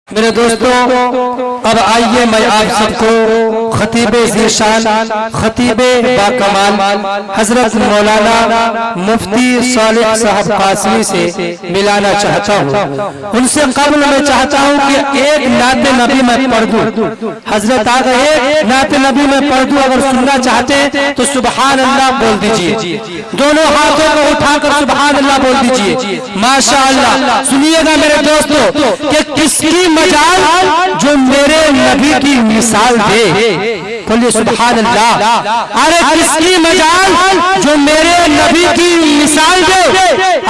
मेरे दोस्तों, अब आइए मैं आप सबको खतीबे ज़ीशान, खतीबे बाकमाल हजरत मौलाना मुफ्ती सालिह साहब कासमी से मिलाना चाहता हूँ। उनसे कब्ल मैं चाहता हूँ कि एक नाते नबी में पढ़ दूँ। हजरत आ गए, एक नाते नबी में पढ़ दूँ। अगर सुनना चाहते हैं तो सुबहान अल्लाह बोल दीजिए, दोनों हाथों को उठाकर सुबहान अल्लाह बोल दीजिए। माशा अल्लाह। सुनिएगा मेरे दोस्तों कि किसकी मजाल जो मेरे नबी की मिसाल दे। बोलिए सुभान अल्लाह। अरे किसकी मजाल जो मेरे नबी की मिसाल दे।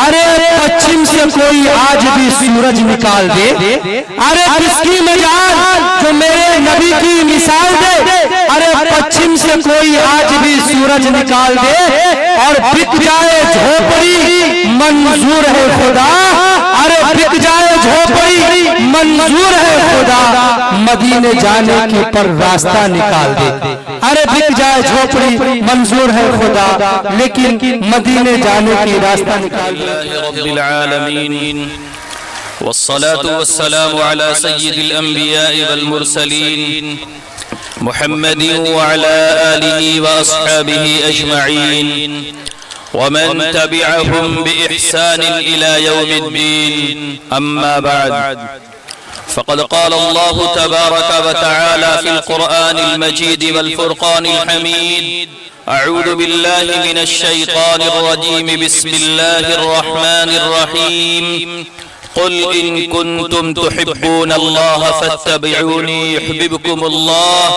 अरे पश्चिम से कोई आज भी सूरज निकाल दे। अरे किसकी मजाल जो मेरे नबी की मिसाल दे। अरे पश्चिम से कोई आज भी सूरज निकाल दे और बिक जाए झोपड़ी मंजूर है खुदा। अरे बिक जाए झोपड़ी मंजूर है खुदा, मदीने जाने की पर रास्ता निकाल दे। अरे बिक जाए झोपड़ी मंजूर है खुदा, लेकिन मदीने जाने की रास्ता निकाल दे। रब्बिल आलमीन वस्सलातु वस्सलामु अला सय्यिदिल अंबिया'i वल मुरसलीन मुहम्मदिन व अला आलिहि व अस्हाबिहि अजमईन वमन तबिअहुम बिइहसान इला यौमिद्दीन। अम्मा बाद, फ़क़द क़ाल अल्लाहु तबारक व तआला फ़िल क़ुरआनिल मजीद वल फ़ुरक़ानिल हमीद। अऊज़ु बिल्लाहि मिनश शैतानिर रजीम। बिस्मिल्लाहिर रहमानिर रहीम। क़ुल इन कुन्तुम तुहिब्बूनल्लाह फ़त्तबिऊनी युहब्बिबकुमुल्लाह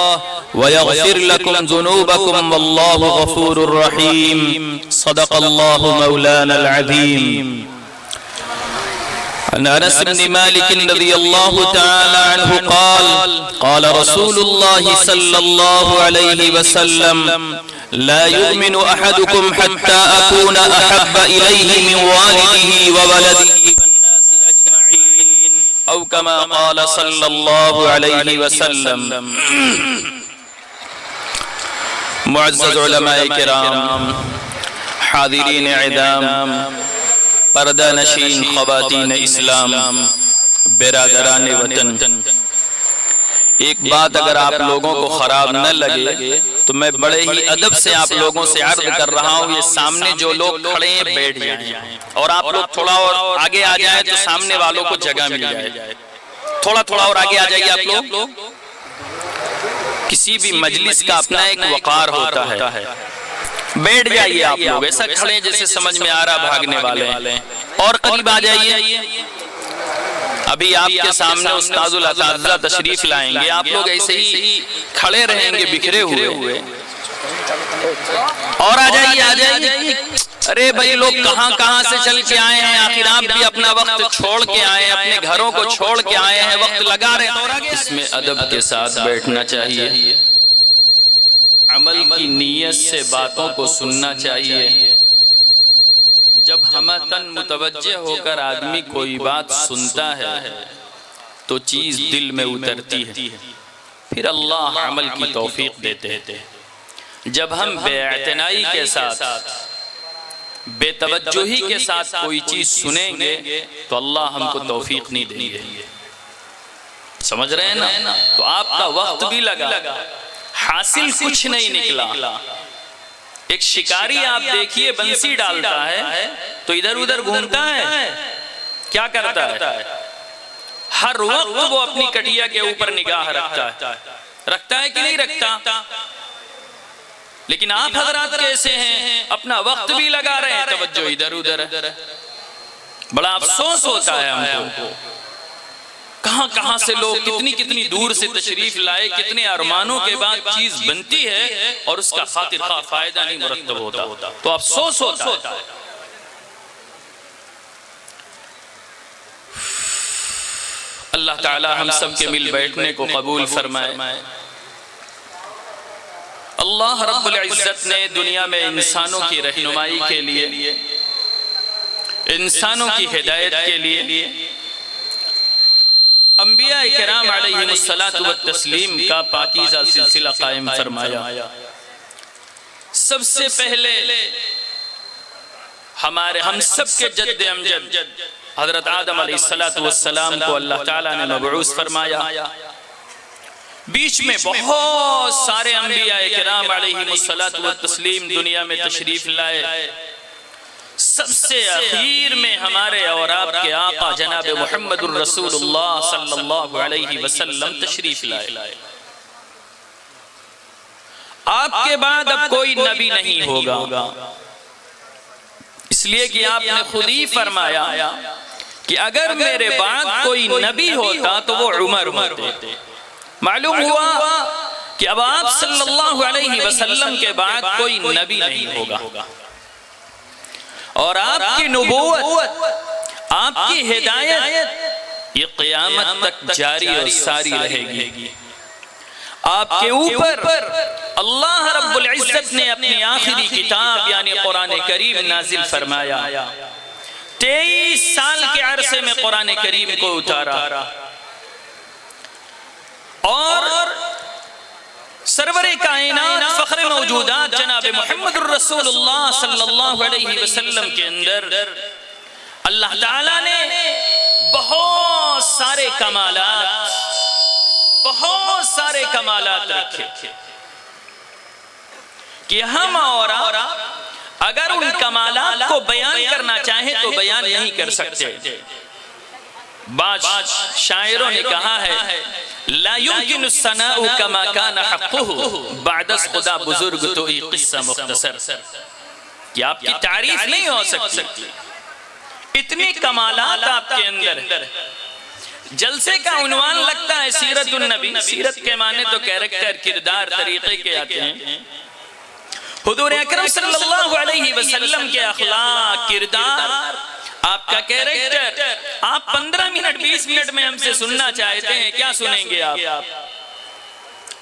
व यग़फ़िर लकुम ज़ुनूबकुम वल्लाहु गफ़ूरुर रहीम। सदक़ल्लाहु मौलानल अज़ीम। अन अनस बिन मालिक रज़ियल्लाहु तआला अन्हु क़ाल क़ाल रसूलुल्लाहि सल्लल्लाहु अलैहि वसल्लम ला युमिनु अहदुकुम हत्ता अकूना अहब्ब इलैहि मिन वालिदिही व वलदिही वन्नासि अजमईन औ कमा क़ाल सल्लल्लाहु अलैहि वसल्लम। मुअज़्ज़ज़ उलमाए किराम, हाज़िरीन इज़ाम, पर्दा नशीन ख़वातीन इस्लाम, बिरादरान वतन, एक बात अगर आप लोगों को खराब न लगे तो मैं बड़े ही अदब से आप लोगों से अर्ज कर रहा हूँ, ये सामने जो लोग खड़े हैं बैठ जाएं और आप लोग थोड़ा और आगे आ जाएं तो सामने वालों को जगह मिल जाए। थोड़ा थोड़ा और आगे आ जाइए आप लोग। किसी भी मजलिस का अपना एक वक़ार होता है। बैठ जाइए आप लोग, ऐसा खड़े जैसे समझ में आ रहा भागने वाले हैं। और करीब आ जाइए। अभी आपके सामने उस्ताजुल असातिज़ा तशरीफ लाएंगे, आप लोग ऐसे ही खड़े रहेंगे बिखरे हुए। और आ जाइए। अरे भाई लोग कहाँ से चल के आए हैं, आखिर आप भी अपना वक्त छोड़ के आए हैं, अपने घरों को छोड़ के आए हैं, वक्त लगा रहे। इसमें अदब के साथ बैठना चाहिए, अमल की नीयत से बातों को सुनना चाहिए। जब हमतन मुतवज्जे होकर आदमी कोई बात सुनता है तो चीज दिल में उतरती है, फिर अल्लाह अमल की तौफीक देते हैं। जब हम बेअतनाई के साथ, बेतवज्जुही के साथ कोई चीज सुनेंगे तो अल्लाह हमको तौफीक नहीं देंगे। समझ रहे हैं ना? तो आपका वक्त भी लगा, हासिल कुछ नहीं निकला। एक शिकारी आप देखिए बंसी डालता है तो इधर उधर घूमता है, क्या करता है? हर वक्त वो अपनी कटिया के ऊपर निगाह रखता है कि नहीं रखता? लेकिन आप हजरात कैसे हैं, अपना वक्त भी लगा रहे हैं, तवज्जो इधर उधर। बड़ा अफसोस होता है हमको, कहां से लोग कितनी दूर से तशरीफ लाए, कितने अरमानों के बाद चीज बनती है और उसका खातिर फायदा नहीं मुरत्तब होता, तो अफसोस होता है। अल्लाह ताला हम सब के मिल बैठने को कबूल फरमाए। अल्लाह रब्बुल इज्जत ने दुनिया में इंसानों की रहनुमाई के लिए, इंसानों की हिदायत के लिए अंबिया किराम अलैहिमुस्सलातु वत्तस्लीम का पाकीज़ा सिलसिला कायम फरमाया। सबसे पहले हम सब के जद्द अमजद हजरत आदम अलैहिस्सलाम को अल्लाह ताला ने मबऊस फरमाया। बीच में बहुत सारे अंबिया किराम अलैहिमुस्सलातु वत्तस्लीम दुनिया में तशरीफ लाए। सबसे आखिर में हमारे और आपके आका जनाब मुहम्मदुर रसूलुल्लाह सल्लल्लाहु अलैहि वसल्लम तशरीफ लाए। आपके बाद अब कोई नबी नहीं होगा, इसलिए कि आपने खुद ही फरमाया कि अगर मेरे बाद कोई नबी होता तो वो उमर होते। मालूम हुआ कि अब आप सल्लल्लाहु अलैहि वसल्लम के बाद कोई नबी नहीं होगा और आपकी नबूवत, आपकी हिदायत ये क़यामत तक जारी और सारी रहेगी। आपके ऊपर अल्लाह रब्बुल इज्जत ने अपनी आखिरी किताब यानी कुरान करीम नाजिल फरमाया। 23 साल के अरसे में कुरान करीम को उतारा और सरवरे कायनात फख्रे मौजूदात जनाब मुहम्मदुर रसूलुल्लाह सल्लल्लाहु अलैहि वसल्लम के अंदर अल्लाह ताला ने बहुत सारे कमालात रखे कि हम और आप अगर उन कमालात को बयान करना चाहे तो बयान नहीं कर सकते। बाज शायरों ने कहा है ला युमकिनु सनाउ कमा कान हक़्क़ुहु बादस खुदा बुजुर्ग तो ये किस्सा मुख्तसर कि आपकी तारीफ नहीं हो सकती। इतनी कमालात आपके अंदर। जलसे का उन्वान लगता है सीरतुन नबी। सीरत के माने तो कैरेक्टर, किरदार, तरीके के आते हैं। हुजूर अकरम सल्लल्लाहु अलैहि वसल्लम के अखलाक, किरदार, आपका कैरेक्टर आप 15 मिनट 20 मिनट में हमसे सुनना चाहते हैं। क्या सुनेंगे आप?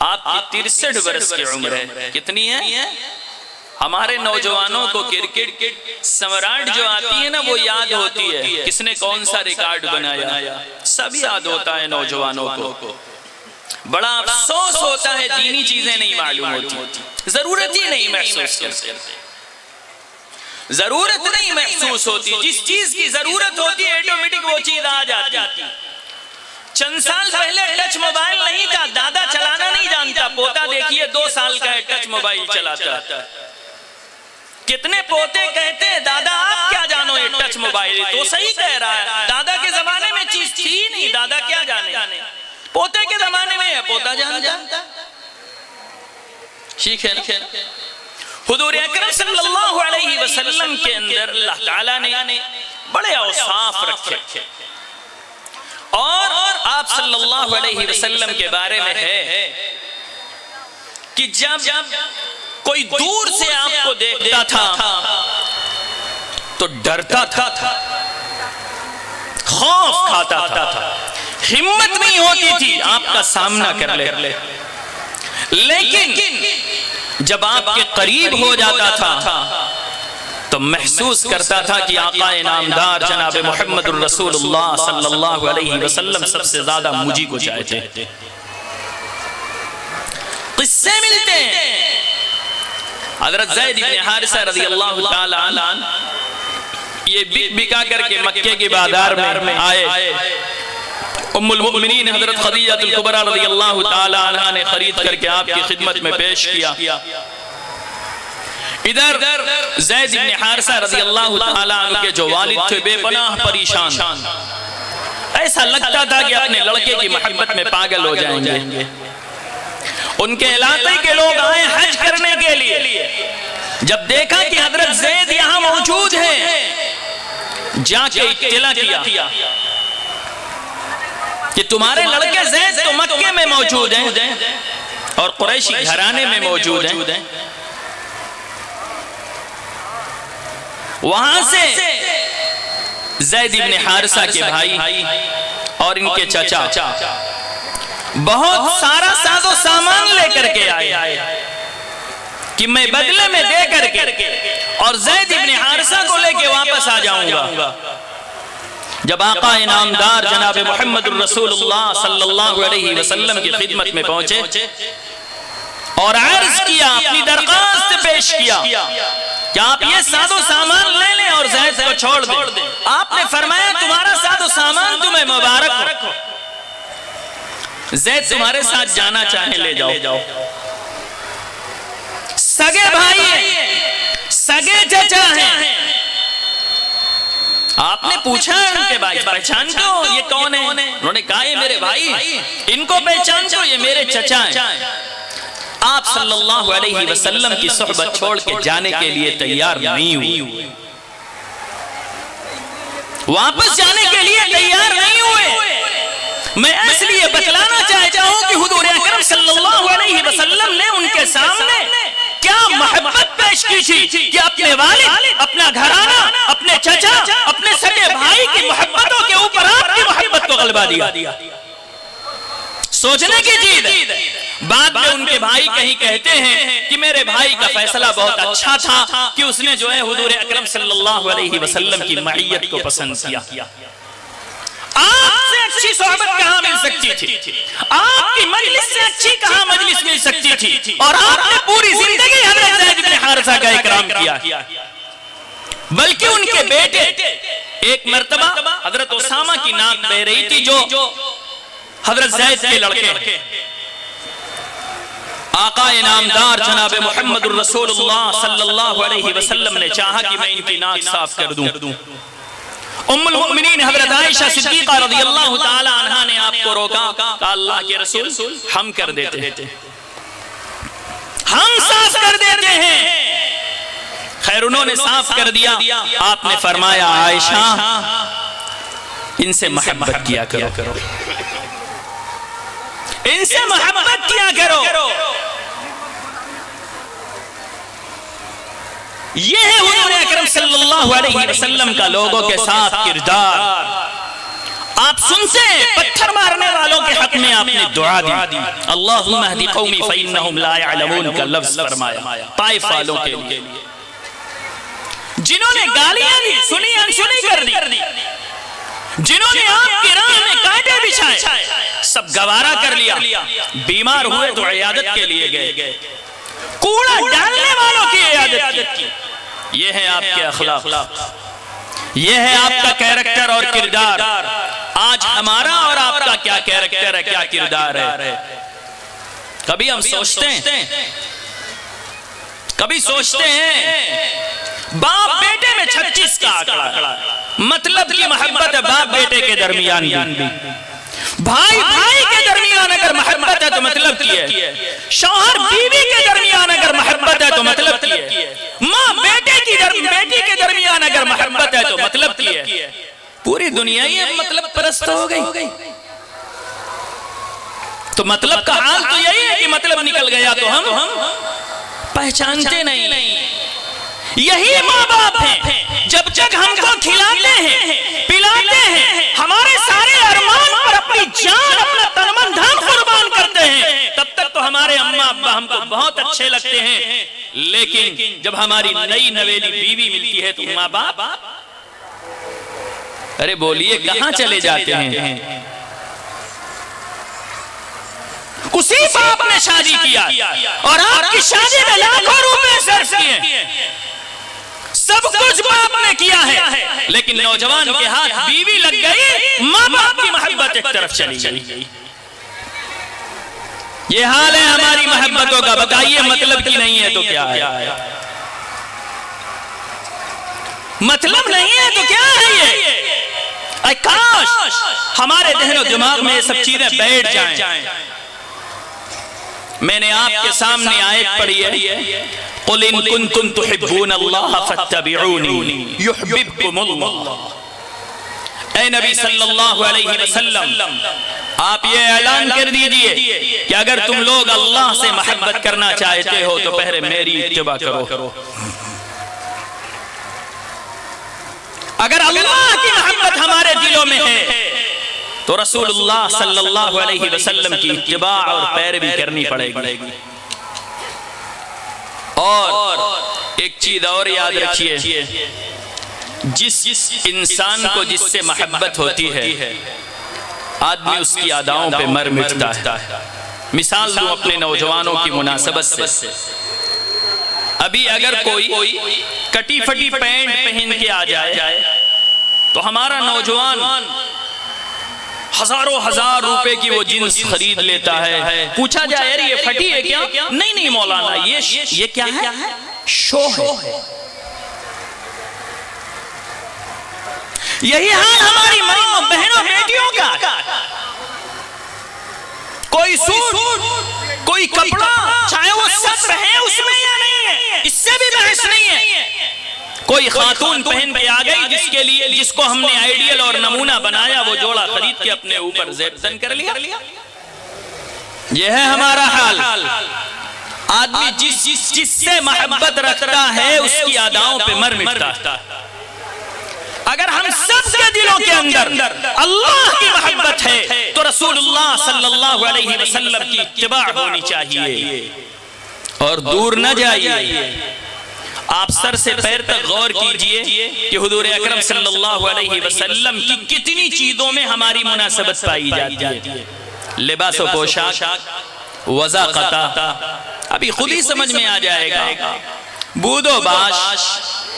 आपकी 63 वर्ष की उम्र है। कितनी है? हमारे नौजवानों को क्रिकेट सम्राट जो आती है ना वो याद होती है, किसने कौन सा रिकॉर्ड बनाया, सब याद होता है नौजवानों को। बड़ा अफसोस होता है दीनी चीजें नहीं मालूम होती, जरूरत ही नहीं महसूस करते, जरूरत नहीं महसूस होती। जिस चीज की जरूरत होती है ऑटोमेटिक वो चीज आ जाती। चंद साल पहले टच मोबाइल नहीं था, दादा चलाना नहीं जानता, पोता देखिए 2 साल का है टच मोबाइल चलाता। कितने पोते कहते हैं दादा आप क्या जानो ये टच मोबाइल, तो सही कह रहा है, दादा के जमाने में चीज थी नहीं, दादा क्या जाने, पोते के जमाने में है, पोता जानता। ठीक है। हुजूर अकरम सल्लल्लाहु अलैहि वसल्लम के अंदर अल्लाह ताला ने बड़े औसाफ रखे और आप सल्लल्लाहु अलैहि वसल्लम के बारे में है कि जब कोई दूर से आपको देखता था तो डरता था, खौफ खाता था, हिम्मत नहीं होती थी आपका सामना कर ले। लेकिन जब आपके करीब हो जाता था तो महसूस करता था कि आका इनामदार जनाब मुहम्मदुर रसूलुल्लाह सल्लल्लाहु अलैहि वसल्लम सबसे ज्यादा मुझी को चाहते हैं। किस्से मिलते हैं। हज़रत ज़ैद इब्न हारिसा रज़ियल्लाहु ताला अन्हु ये बिका करके मक्के के बाजार में आए। उम्मुल मुमिनीन हज़रत खदीजतुल कुबरा रज़ियल्लाहु ताला अन्हा ने खरीद करके आपकी खिदमत में पेश किया। इधर ज़ैद इब्न हारिसा रज़ियल्लाहु ताला अन्हु के जो वालिद थे बेपनाह परेशान, ऐसा लगता था कि अपने लड़के की मोहब्बत में पागल हो जाएंगे। उनके इलाके के लोग आए हज करने के लिए, जब देखा कि हजरत ज़ैद यहाँ मौजूद है, जाके इत्तला किया कि तुम्हारे लड़के ज़ैद तो मक्के में मौजूद हैं और कुरैशी घराने में मौजूद हैं। वहां से ज़ैद इब्न हारिसा के भाई और इनके चाचा बहुत सारा साजो सामान लेकर के आए कि मैं बदले में दे करके और ज़ैद इब्न हारिसा को लेके वापस आ जाऊंगा। जब आका इनामदार जनाब मुहम्मदुर रसूलुल्लाह सल्लल्लाहु अलैहि वसल्लम की खिदमत में पहुंचे और अर्ज किया, अपनी दरख्वास्त पेश किया क्या आप ये सादो सामान ले लें और ज़ैद को छोड़ दें? आपने फरमाया तुम्हारा सादो सामान तुम्हें मुबारक हो, ज़ैद तुम्हारे साथ जाना चाहे ले जाओ। सगे भाई हैं, सगे चचा हैं। आपने पूछा उनके भाई पहचान को ये कौन है? उन्होंने कहा ये मेरे भाई, इनको पहचान को ये मेरे चचा हैं। आप सल्लल्लाहु अलैहि वसल्लम की सोहबत छोड़ के जाने के लिए तैयार नहीं हुए, वापस जाने के लिए तैयार नहीं हुए। मैं इसलिए बतलाना चाहता हूं कि हुजूर अकरम सल्लल्लाहु अलैहि वसल्लम ने उनके सामने क्या मोहब्बत पेश की थी कि अपने वालिद, अपना घराना, अपने चचा, अपने सगे भाई की मोहब्बतों के ऊपर आपकी मोहब्बत को गलबा दिया। सोचने की चीज। बाद में उनके भाई कहीं कहते हैं कि मेरे भाई का फैसला बहुत अच्छा था कि उसने जो है हुजूर अकरम सल्लल्लाहु अलैहि वसल्लम की मईयत को पसंद किया। आपसे अच्छी सोहबत कहां मिल सकती थी? आपकी मजलिस से अच्छी कहां मजलिस मिल सकती थी? और आपने पूरी जिंदगी हज़रत ज़ैद इब्न हारिसा का इकराम किया। बल्कि उनके बेटे, एक मर्तबा हज़रत उसामा की नाक बह रही थी, जो हज़रत ज़ैद के लड़के आका इनामदार जनाब मुहम्मद रसूलुल्लाह सल्लल्लाहु अलैहि वसल्लम ने चाहा कि मैं इनकी नाक साफ कर दूं। उम्मुल मोमिनीन हज़रत आयशा सिद्दीक़ा रज़ियल्लाहु ताला अन्हा ने आपको रोका, कहा अल्लाह के रसूल हम कर देते, हम साफ कर देते हैं। खैर उन्होंने साफ कर दिया। आपने फरमाया आयशा इनसे मोहब्बत किया करो, इनसे मोहब्बत किया करो। ये है हुजूर अकरम सल्लल्लाहु अलैहि वसल्लम का लोगों के साथ किरदार। आप सुनते हैं पत्थर मारने वालों के हक में आपने दुआ दी, अल्लाहुम्मा हदी कौमी फइन्नहुम ला यअलमून का लफ्ज फरमाया ताइफ वालों के लिए, जिन्होंने गालियां दी, सुनी अनसुनी कर दी, जिन्होंने आपकी राह में कांटे बिछाए, सब गवारा कर लिया। बीमार हुए तो इयादत के लिए गए, कूड़ा डालने वालों की इयादत की। ये है आपके अखलाक, ये है आपका कैरेक्टर और किरदार। आज हमारा और आपका क्या कैरेक्टर है, क्या किरदार है? कभी हम सोचते हैं, कभी सोचते हैं बाप बेटे में 36 का आंकड़ा, मतलब की मोहब्बत है बाप बेटे के दरमियान भी, भाई भाई के दरमियान अगर मोहब्बत है तो मतलब की है, शौहर बीवी के दरमियान अगर मोहब्बत है तो मतलब की है, माँ बेटे के दरमियान अगर मोहब्बत है तो मतलब की है। पूरी दुनिया ही मतलब परस्त हो गई। तो मतलब का हाल तो यही है कि मतलब निकल गया तो हम पहचानते नहीं। यही माँ बाप हैं, जब तक हमको खिलाते हैं, पिलाते हैं, हमारे सारे अरमान पर अपनी जान, अपना तन मन धन कुर्बान करते हैं, तब तक तो हमारे अम्मा अब्बा हमको बहुत अच्छे लगते हैं। लेकिन जब हमारी नई नवेली बीवी मिलती है तो माँ बाप अरे बोलिए कहाँ चले जाते हैं? उसी बाप ने शादी किया और आपकी शादी में लाखों रुपए सर्फ किए, सब कुछ बाप ने किया है, लेकिन नौजवान के हाथ बीवी लग गई, माँ बाप की मोहब्बत एक तरफ चली गई। ये हाल है हमारी मोहब्बतों का। बताइए मतलब की नहीं है तो क्या है? मतलब नहीं है तो क्या है ये? काश हमारे जहन और दिमाग में ये सब चीजें बैठ जाएं। मैंने आपके सामने आयत पढ़ी है, कुल इन कुंतुम तुहिब्बूनल्लाह फत्तबिऊनी युहब्बिबकुमुल्लाह। ऐ नबी सल्लल्लाहु अलैहि वसल्लम, आप ये ऐलान कर दीजिए कि अगर तुम लोग अल्लाह से मोहब्बत करना चाहते हो तो पहले मेरी इत्तिबा करो। अगर अल्लाह की मोहब्बत हमारे दिलों में है तो रसूलुल्लाह सल्लल्लाहु अलैहि वसल्लम की इत्तिबा और पैरवी करनी पड़ेगी। और एक चीज और याद रखिए, जिस इंसान को जिससे मोहब्बत होती है आदमी उसकी अदाओं पे मर मिटता है। मिसाल दूं अपने नौजवानों की मुनासबत से, अभी अगर कोई कटी फटी पैंट पहन के आ जाए तो हमारा नौजवान हजारों हजार रुपए की वो जींस खरीद लेता है। पूछा जाए यार ये फटी है क्या? नहीं नहीं मौलाना, ये क्या है? शो है। यही हाल हमारी माँ बहनों बेटियों का। कोई सूट कोई कपड़ा, चाहे वो सत्र है उसमें या नहीं है, इससे भी बहस नहीं है। कोई खातून पहन के आ गई जिसको हमने आइडियल और नमूना बनाया, वो जोड़ा खरीद के अपने ऊपर ज़ेब कर लिया। यह है हमारा हाल। आदमी जिससे मोहब्बत रखता है उसकी अदाओं पे मर मिटता है। अगर हम सब के दिलों के अंदर अल्लाह की मोहब्बत है तो रसूलुल्लाह सल्लल्लाहु अलैहि वसल्लम की इत्तिबा होनी चाहिए और दूर न जाइए। आप सर से पैर तक गौर कीजिए कि हुजूर अकरम सल्लल्लाहु अलैहि वसल्लम की कितनी चीजों में हमारी मुनासबत पाई जाती है। लिबास व पोशाक, वज़ाक़ता, अभी खुद ही समझ में आ जाएगा। बूदो बाश,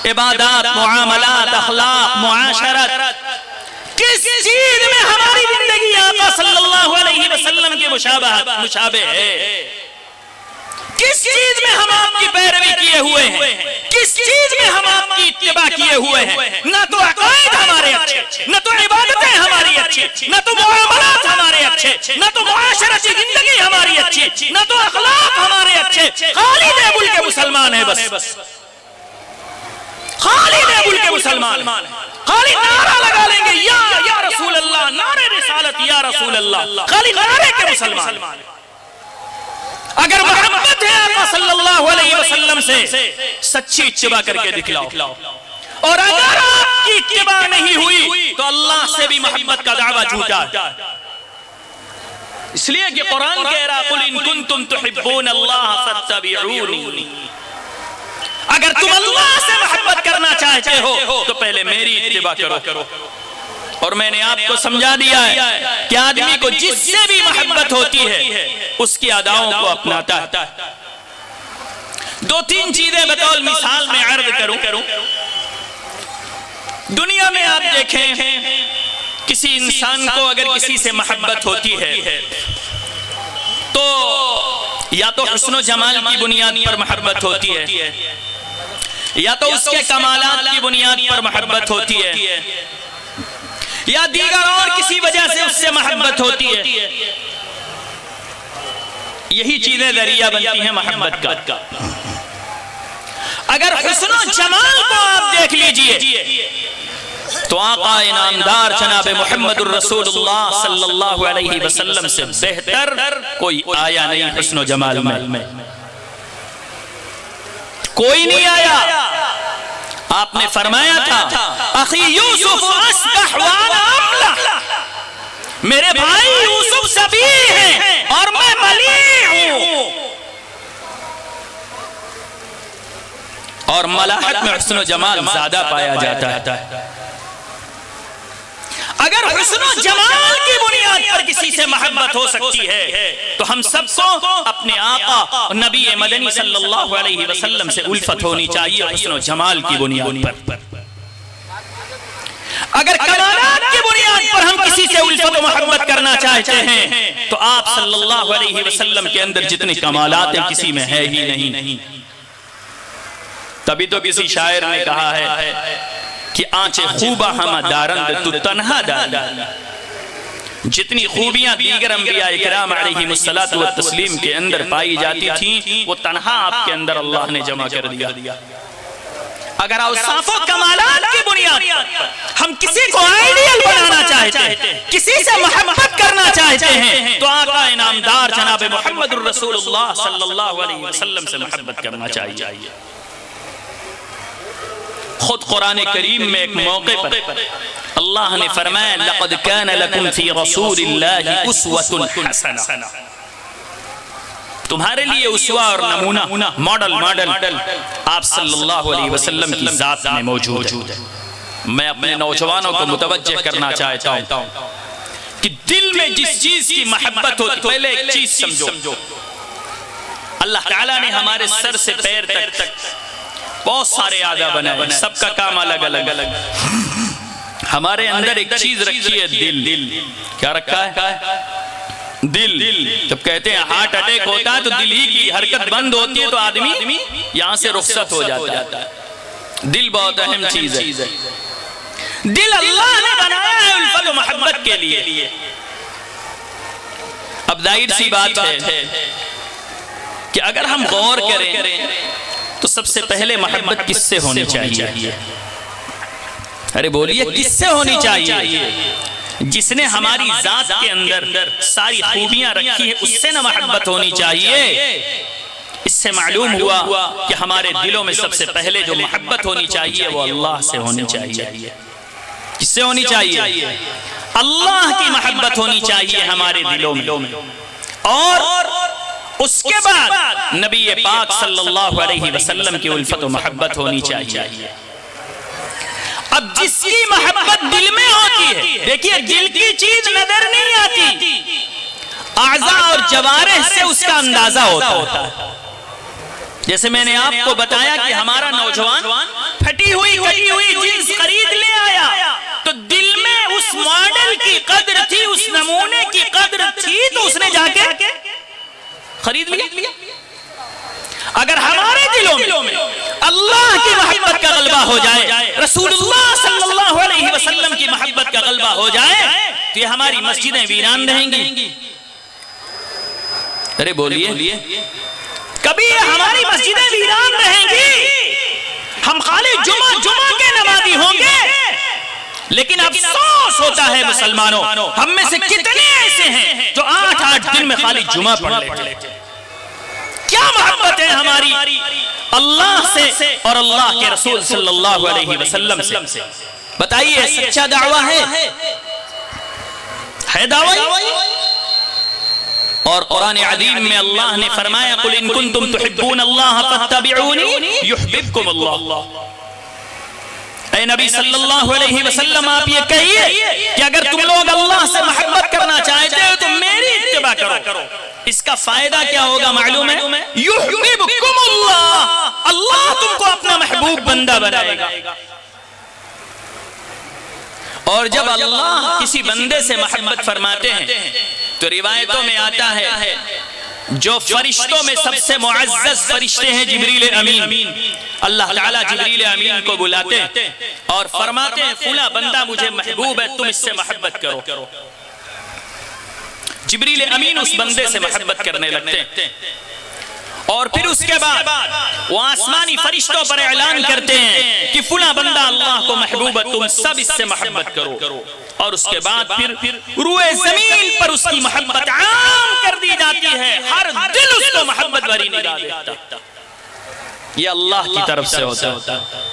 इबादत, मुआमलात, अखलाक, मुआशरत, किस चीज में हमारी जिंदगी आका सल्लल्लाहु अलैहि वसल्लम के मुशाबे है? किस चीज में हम आपकी पैरवी किए हुए हैं? किस चीज में हम आपकी इत्तिबा किए हुए हैं? ना तो अक़ाइद हमारे अच्छे, ना तो इबादतें हमारी अच्छी, ना तो मुआमलात हमारे अच्छे, ना तो मुआशरती जिंदगी हमारी अच्छी, ना तो अखलाक हमारे अच्छे। खाली देबुल के मुसलमान है, बस खाली देबुल के मुसलमान, खाली नारा लगा लेंगे या रसूल अल्लाह, नारे रिसालत या रसूल अल्लाह, खाली नारे के मुसलमान। अगर मोहब्बत है आका सल्लल्लाहु अलैहि वसल्लम से, सच्ची इत्तिबा करके दिखलाओ। और अगर आपकी इत्तिबा नहीं हुई तो अल्लाह से भी मोहब्बत का दावा झूठा है। इसलिए कि कुरान कह रहा कुल इन कुंतुम तुहिब्बून अल्लाह फत्तबिऊनी, अगर तुम अल्लाह से मोहब्बत करना चाहते हो तो पहले मेरी इत्तिबा करो। और मैंने आपको समझा दिया है कि आदमी को जिससे भी मोहब्बत होती है उसकी अदाओं को अपनाता है। दो तीन चीजें बतौर मिसाल में अर्ज करूं। दुनिया में आप देखें किसी इंसान को अगर किसी से मोहब्बत होती है तो या तो हुस्न जमाल की बुनियाद पर मोहब्बत होती है, या तो उसके कमालात की बुनियाद पर मोहब्बत होती है, या दीगर और किसी वजह से उससे मोहब्बत होती है। यही चीजें जरिया बनती हैं मोहब्बत का। अगर हुस्न जमाल को आप देख लीजिए तो आका इनामदार जनाब मुहम्मदुर रसूलुल्लाह सल्लल्लाहु अलैहि वसल्लम से बेहतर कोई आया नहीं। हुस्न जमाल में कोई नहीं आया। आपने फरमाया था अखी यूसुफ अस्बह वाला अमला, मेरे भाई यूसुफ सभी हैं और मैं मलीह हूं। और मलाहत में हुस्न जमाल ज्यादा पाया जाता है। अगर हुस्न जमाल की बुनियाद पर किसी से मोहब्बत हो सकती है तो हम सबको अपने आका नबी मदनी सल्लल्लाहु अलैहि वसल्लम से उल्फत होनी चाहिए हुस्न जमाल की बुनियाद पर। अगर कमालात की बुनियाद पर हम किसी से उल्फत मोहब्बत करना चाहते हैं तो आप सल्लल्लाहु अलैहि वसल्लम के अंदर जितने कमालात हैं किसी में है ही नहीं। तभी तो किसी शायर ने कहा है कि आंचे खूबा हम दारंद तू तन्हा दार। जितनी खूबियां दीगर अंबिया इकराम अलैहिमुस्सलातु व तस्लीम के अंदर पाई जाती थी वो तन्हा आपके अंदर अल्लाह ने जमा कर दिया। अगर औसाफ़ो कमालात की बुनियाद पर हम किसी को आइडियल बनाना चाहते हैं, किसी से मोहब्बत करना चाहते हैं तो आका इनामदार जनाब मुहम्मदुर रसूलुल्लाह सल्लल्लाहु अलैहि वसल्लम से मोहब्बत करना चाहिए। खुद कुरान करीम में एक मौके पर अल्लाह ने फरमाया लक़द कान लकुम फी रसूलिल्लाहि उस्वतुन हसना, तुम्हारे लिए उसवा और नमूना मॉडल आप सल्लल्लाहु अलैहि वसल्लम की जात में मौजूद है। मैं अपने नौजवानों को मुतवज्जह करना चाहता हूं कि दिल में जिस चीज की मोहब्बत हो, पहले एक चीज समझो, अल्लाह ताला ने हमारे सर से पैर तक बहुत सारे आदा बनाए, सबका काम अलग अलग। हमारे अंदर एक चीज रखी है, दिल। क्या रखा है? दिल। जब कहते हैं हार्ट अटैक होता है तो दिल ही की हरकत बंद होती है, तो आदमी यहां से रुखसत हो जाता है। दिल बहुत अहम चीज है। दिल अल्लाह ने बनाया है उल्फत और मोहब्बत के लिए। अब जाहिर सी बात है कि अगर हम गौर करें तो सबसे पहले मोहब्बत किससे होनी चाहिए? अरे बोलिए, किससे होनी चाहिए? जिसने हमारी जात के अंदर सारी खूबियां रखी है, उससे ना मोहब्बत होनी चाहिए। इससे मालूम हुआ कि हमारे दिलों में सबसे पहले जो मोहब्बत होनी चाहिए वो अल्लाह से होनी चाहिए। किससे होनी चाहिए? अल्लाह की मोहब्बत होनी चाहिए हमारे दिलों में, और उसके बाद नबी पाक सल्लल्लाहु अलैहि वसल्लम की उल्फत और मोहब्बत होनी चाहिए। अब जिसकी मोहब्बत दिल में होती है, देखिए दिल की चीज नजर नहीं आती, आज़ा और जवारिह से उसका अंदाजा होता है। जैसे मैंने आपको बताया कि हमारा नौजवान फटी हुई कटी हुई जींस खरीद ले आया, तो दिल में उस मॉडल की कद्र थी, उस नमूने की कद्र थी, तो उसने जाके खरीद लिया। अगर हमारे दिलों में अल्लाह की मोहब्बत का गलबा हो जाए, रसूलुल्लाह सल्लल्लाहु अलैहि वसल्लम की मोहब्बत का गलबा हो जाए, तो ये हमारी मस्जिदें वीरान रहेंगी। अरे बोलिए, कभी हमारी मस्जिदें वीरान रहेंगी, हम खाली जुमा के नमाजी होंगे। लेकिन अफसोस होता है मुसलमानों, हम में से कितने ऐसे हैं जो 8-8 दिन में खाली जुमा पढ़ लेते। क्या मोहब्बत है हमारी अल्लाह से और अल्लाह के रसूल सल्लल्लाहु अलैहि वसल्लम से? बताइए, सच्चा दावा है दावा? और कुरान अज़ीम में अल्लाह ने फरमाया, कुल इन कुंतुम तुहिब्बून अल्लाह फत्तबिऊनी युहब्बिबकुमुल्लाह। ऐ नबी सल्लल्लाहु अलैहि वसल्लम, आप ये कहिए कि अगर तुम लोग अल्लाह से मोहब्बत करना चाहते हो तो मेरी इत्तिबा करो। इसका फायदा क्या होगा मालूम है? युहब्बिबकुमुल्लाह, अल्लाह तुमको अपना महबूब बंदा बनाएगा। और जब अल्लाह किसी बंदे से मोहब्बत फरमाते हैं तो रिवायतों में आता है जो फरिश्तों में सबसे मुअज़्ज़ज़ फरिश्ते हैं जिब्रील अमीन, अल्लाह ताला जिब्रील अमीन को बुलाते हैं और फरमाते हैं, फुला बंदा मुझे महबूब है, तुम इससे मोहब्बत करो। जिब्रील अमीन उस बंदे से मोहब्बत करने लगते हैं, और फिर उसके बाद वो आसमानी फरिश्तों पर ऐलान करते हैं कि फुला बंदा अल्लाह को महबूब है, तुम सब इससे मोहब्बत करो। और उसके बाद फिर रूए जमीन पर उसकी मोहब्बत आम कर दी जाती है, हर दिल उसको मोहब्बत भरी निगाह देखता। ये अल्लाह की तरफ से होता है।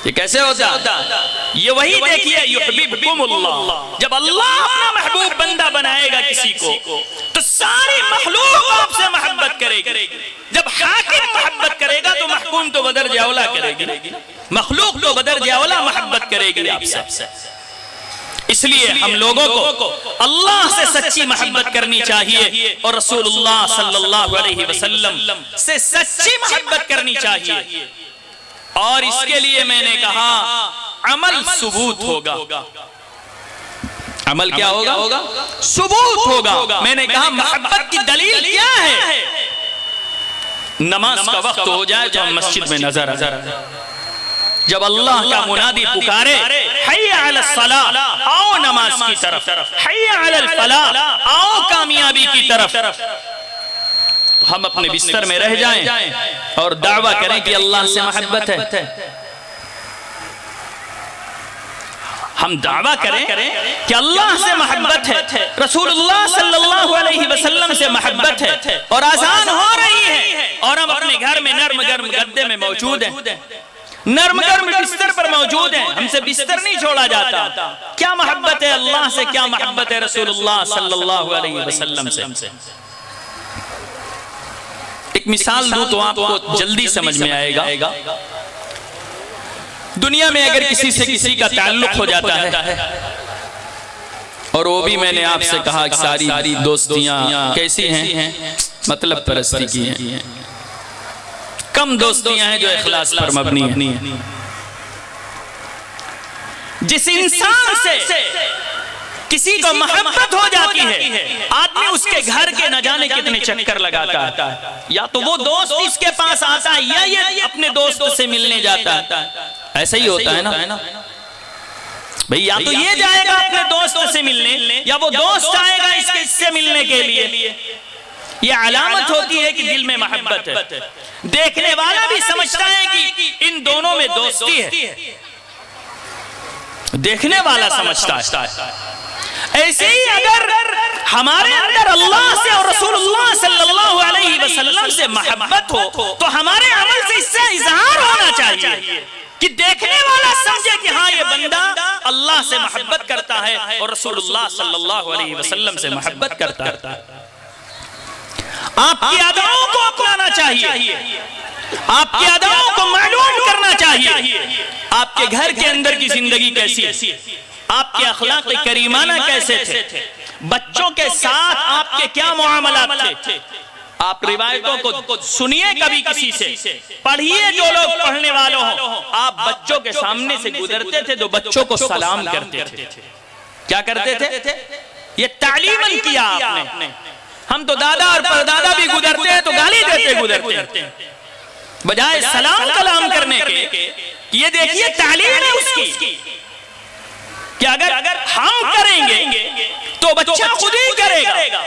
ये कैसे होता? ये वही देखिए, युहब्बिबकुमुल्लाह, जब अल्लाह अपना महबूब बंदा बनाएगा किसी को तो सारी मखलूक आपसे मोहब्बत करेगी। जब हाकिम मोहब्बत करेगा तो महकूम तो बदर जावला करेगी, मखलूक तो बदर जावला मोहब्बत करेगी आपसे। इसलिए हम लोगों को अल्लाह से सच्ची मोहब्बत करनी चाहिए और रसूलुल्लाह सल्लल्लाहु अलैहि वसल्लम से सच्ची मोहब्बत करनी चाहिए। और इसके लिए मैंने कहा अमल सुबूत होगा। अमल क्या होगा? सुबूत होगा। मैंने कहा मोहब्बत की दलील क्या है? नमाज का वक्त हो जाए तो हम मस्जिद में नजर आ जाए, जब अल्लाह का मुनादी पुकारे, हय्या अलस सलाह, आओ नमाज की तरफ, हय्या अलल फलाह, आओ कामयाबी की तरफ, तो हम अपने बिस्तर में रह जाएं और दावा करें कि अल्लाह से मोहब्बत है। हम दावा करें कि अल्लाह से मोहब्बत है, रसूलुल्लाह सल्लल्लाहु अलैहि वसल्लम से मोहब्बत है, और आजान हो रही है और हम अपने घर में नर्म गर्म गद्दे में मौजूद हैं, नर्म गर्म बिस्तर पर मौजूद हैं, हमसे बिस्तर नहीं छोड़ा जाता। क्या मोहब्बत है अल्लाह से, क्या मोहब्बत है रसूलुल्लाह सल्लल्लाहु अलैहि वसल्लम से? एक मिसाल दूं तो आपको जल्दी समझ में आएगा। दुनिया में अगर किसी से किसी का ताल्लुक हो जाता है, और वो भी मैंने आपसे कहा कि सारी दोस्तियां कैसी हैं, मतलब परस्ती की है। कम दोस्तियां हैं जो इखलास पर मबनी है। जिस इंसान से किसी को मोहब्बत हो जाती है, आदमी उसके घर के न जाने कितने चक्कर लगाता है। या तो वो दोस्त इसके पास आता है या ये अपने दोस्त से मिलने जाता है। ऐसा ही होता है ना भाई, या तो ये जाएगा अपने दोस्त से मिलने या वो दोस्त आएगा इससे मिलने के लिए। ये अलामत होती है कि दिल में मोहब्बत है। देखने वाला भी समझता है कि इन दोनों में दोस्ती है, देखने वाला समझता है। ऐसे ही अगर हमारे अंदर अल्लाह से और रसूलुल्लाह सल्लल्लाहु अलैहि वसल्लम से मोहब्बत हो तो हमारे अमल से इससे इजहार होना चाहिए कि देखने वाला समझे कि हाँ, ये बंदा अल्लाह से मोहब्बत करता है और रसूलुल्लाह सल्लल्लाहु अलैहि वसल्लम से मोहब्बत करता है। आपकी अदाओं को अपनाना चाहिए, आपकी अदाओं को मालूम करना चाहिए। आपके घर के अंदर की जिंदगी कैसी है, आपके अखलाक करीमाना कैसे थे, बच्चों के साथ आपके क्या मुआमलात थे। आप रिवायतों को सुनिए, कभी किसी से पढ़िए, जो लोग पढ़ने वालों हो। आप बच्चों के सामने से गुजरते थे तो बच्चों को सलाम करते थे। क्या करते थे? ये तालीमन किया आपने। हम तो दादा और परदादा भी गुजरते हैं तो गाली देते गुजरते हैं, बजाय सलाम कलाम करने के। ये देखिए तालीम है उसकी कि अगर हम करेंगे तो बच्चा खुद ही करेगा।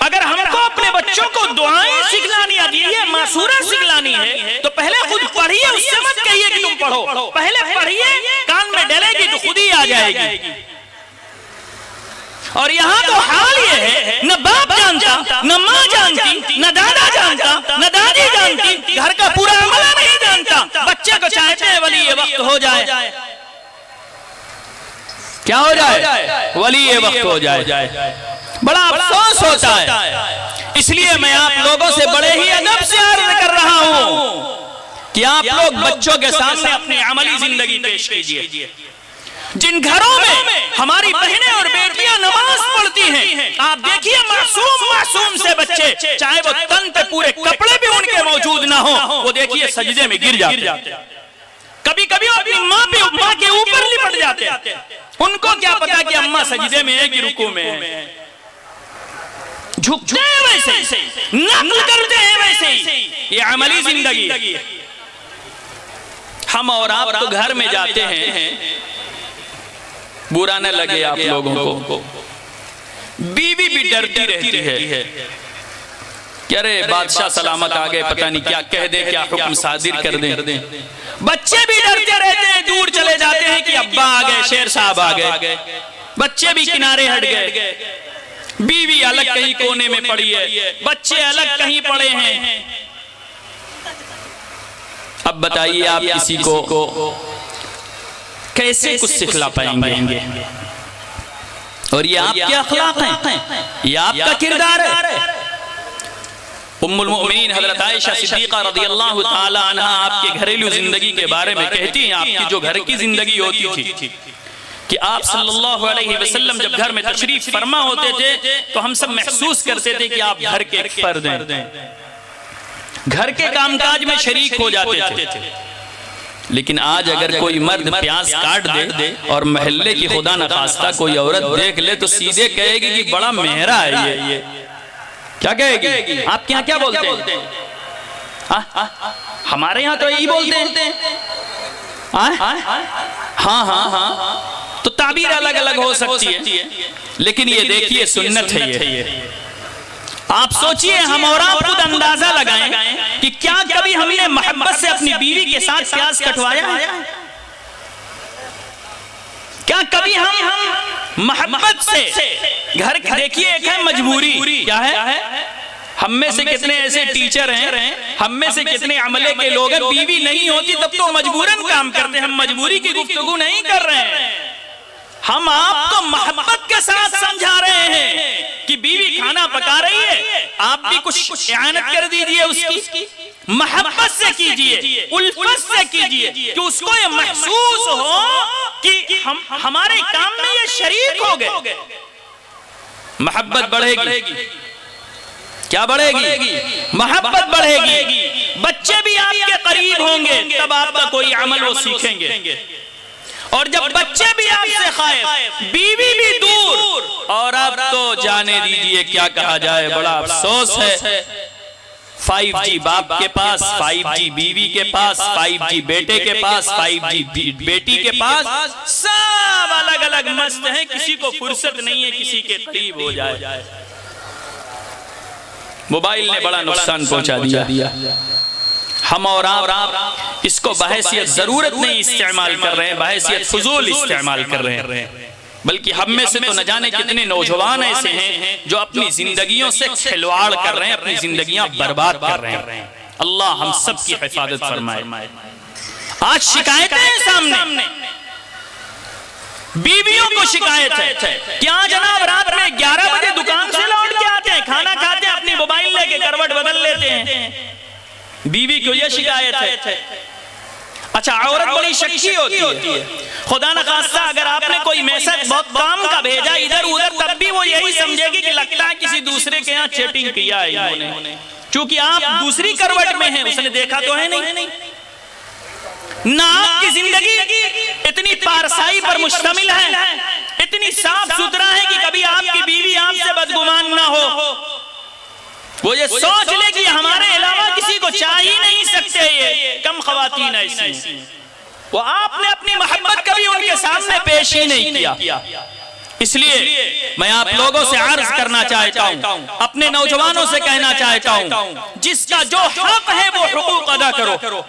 अगर हमको अपने बच्चों को दुआएं सिखलानी आती है, मासूरा सिखलानी है, तो पहले खुद पढ़िए, उससे मत कहिए कि तुम पढ़ो। पहले पढ़िए, कान में डलेगी तो खुद ही आ जाएगी। और यहाँ तो हाल ये है, न बाप जानता, न माँ जानती, न दादा जानता, न दादी जानती, घर का पूरा अमला नहीं जानता। बच्चे को चाहते हैं वली ये वक्त हो जाए, क्या हो जाए? वली ये वक्त हो जाए। बड़ा अफसोस होता है। इसलिए मैं आप लोगों से बड़े ही अदब से अर्ज कर रहा हूं कि आप लोग बच्चों के सामने अपनी अमली जिंदगी पेश कीजिए। जिन घरों में हमारी बहनें और बेटियां नमाज पढ़ती हैं, आप देखिए मासूम से बच्चे, चाहे वो तन पे पूरे कपड़े भी उनके मौजूद ना हो, वो देखिए सजदे में गिर जाते हैं। कभी कभी अपनी माँ के ऊपर लिपट जाते हैं। उनको क्या पता कि अम्मा सजदे में है कि रुकू में है। झुकते हैं वैसे, नकल करते हैं वैसे ही। ये अमली जिंदगी। हम और आप तो घर में जाते हैं, बुरा न लगे आप लोगों को, बीवी भी डरती रहती है कि अरे बादशाह सलामत आ गए, पता नहीं क्या कह दे, क्या हुक्म सादिर कर दे। बच्चे भी डरते रहते हैं, दूर चले जाते हैं कि अब्बा आ गए, शेर साहब आ गए। बच्चे भी किनारे हट गए, बीवी अलग कहीं कोने में पड़ी है, बच्चे अलग कहीं पड़े हैं। अब बताइए आप किसी को कैसे कुछ सिखला पाएंगे? और ये आपके अखलाक हैं, ये आपका किरदार है। उम्मुल मोमिनीन हजरत आयशा सिद्दीका रज़ियल्लाहु ताला अन्हा आपके घरेलू जिंदगी के बारे में कहती हैं, आपकी जो घर की जिंदगी होती थी कि आप सल्लल्लाहु अलैहि वसल्लम जब घर में तशरीफ फरमा होते थे तो हम सब महसूस करते थे कि आप घर के एक फर्द हैं, घर के कामकाज में शरीक हो जाते थे। लेकिन आज अगर कोई मर्द प्याज काट दे और महल्ले की खुदा न खास्ता कोई औरत देख ले तो सीधे कहेगी कि बड़ा मेहरा है ये। क्या कहेगी? आप क्या क्या बोलते हैं? हमारे यहाँ तो यही बोलते हैं। हाँ, तो ताबीर अलग अलग हो सकती है, लेकिन ये देखिए सुन्नत है ये। आप सोचिए, हम और आप खुद अंदाजा लगाएं कि क्या कभी हमने मोहब्बत से अपनी बीवी के साथ प्याज कटवाया है? क्या कभी हम मोहब्बत से घर, देखिए एक है मजबूरी, क्या है? हम में से कितने ऐसे टीचर हैं, हम में से कितने अमले के लोग हैं, बीवी नहीं होती तब तो मजबूरन काम करते हैं। हम मजबूरी की गुफ्तगू नहीं कर रहे हैं, हम आपको मोहब्बत के साथ समझा रहे हैं कि बीवी खाना पका रही है, आप भी कुछ इआनत कर दीजिए, उसकी मोहब्बत से कीजिए, उल्फत से कीजिए कि उसको ये महसूस हो कि हम हमारे काम में ये शरीक हो गए। मोहब्बत बढ़ेगी। क्या बढ़ेगी? मोहब्बत बढ़ेगी। बच्चे भी आपके करीब होंगे, तब आपका कोई अमल वो सीखेंगे। और जब बच्चे भी आपसे खाइफ, बीवी भी दूर, और अब तो जाने दीजिए क्या कहा जाए, बड़ा अफसोस है। 5G बाप के पास, 5G बीवी के पास, 5G बेटे के पास, 5G बेटी के पास, सब अलग अलग मस्त हैं, किसी को फुर्सत नहीं है किसी के करीब हो जाए। मोबाइल ने बड़ा नुकसान पहुंचा दिया। हम और आप इसको बहैसियत जरूरत नहीं इस्तेमाल कर रहे हैं, बहैसियत फुजूल इस्तेमाल कर रहे हैं। बल्कि हम में से तो न जाने कितने नौजवान ऐसे हैं जो अपनी जिंदगियों से खिलवाड़ कर रहे हैं, अपनी जिंदगियां बर्बाद कर रहे हैं। अल्लाह हम सब की हिफाजत फरमाए। आज शिकायतें हैं सामने, बीवियों को शिकायत है, क्या जनाब रात में 11 बजे दुकान से लौट के आते हैं, खाना खाते हैं, अपनी मोबाइल लेके करवट बदल लेते हैं। बीवी को यह शिकायत है। अच्छा, औरत बड़ी शक्की होती है। खुदा न खास्ता अगर आपने कोई मैसेज बहुत काम का भेजा इधर उधर, तब भी वो यही समझेगी कि लगता है किसी दूसरे के यहाँ चैटिंग किया है इन्होंने, क्योंकि आप दूसरी करवट में हैं, उसने देखा तो है नहीं ना। आपकी जिंदगी इतनी पारसाई पर मुश्तमिल है, इतनी साफ सुथरा है कि कभी आपकी बीवी आपसे बदगुमान ना हो, वो ये सोच ले कि हमारे अलावा किसी को चाह ही नहीं सकते। ये कम ख्वातीन ऐसी, वो आपने अपनी मोहब्बत कभी उनके सामने पेश ही नहीं किया। इसलिए मैं आप लोगों से अर्ज करना चाहता हूँ, अपने नौजवानों से कहना चाहता हूँ, जिसका जो हक है वो हुकूक अदा करो।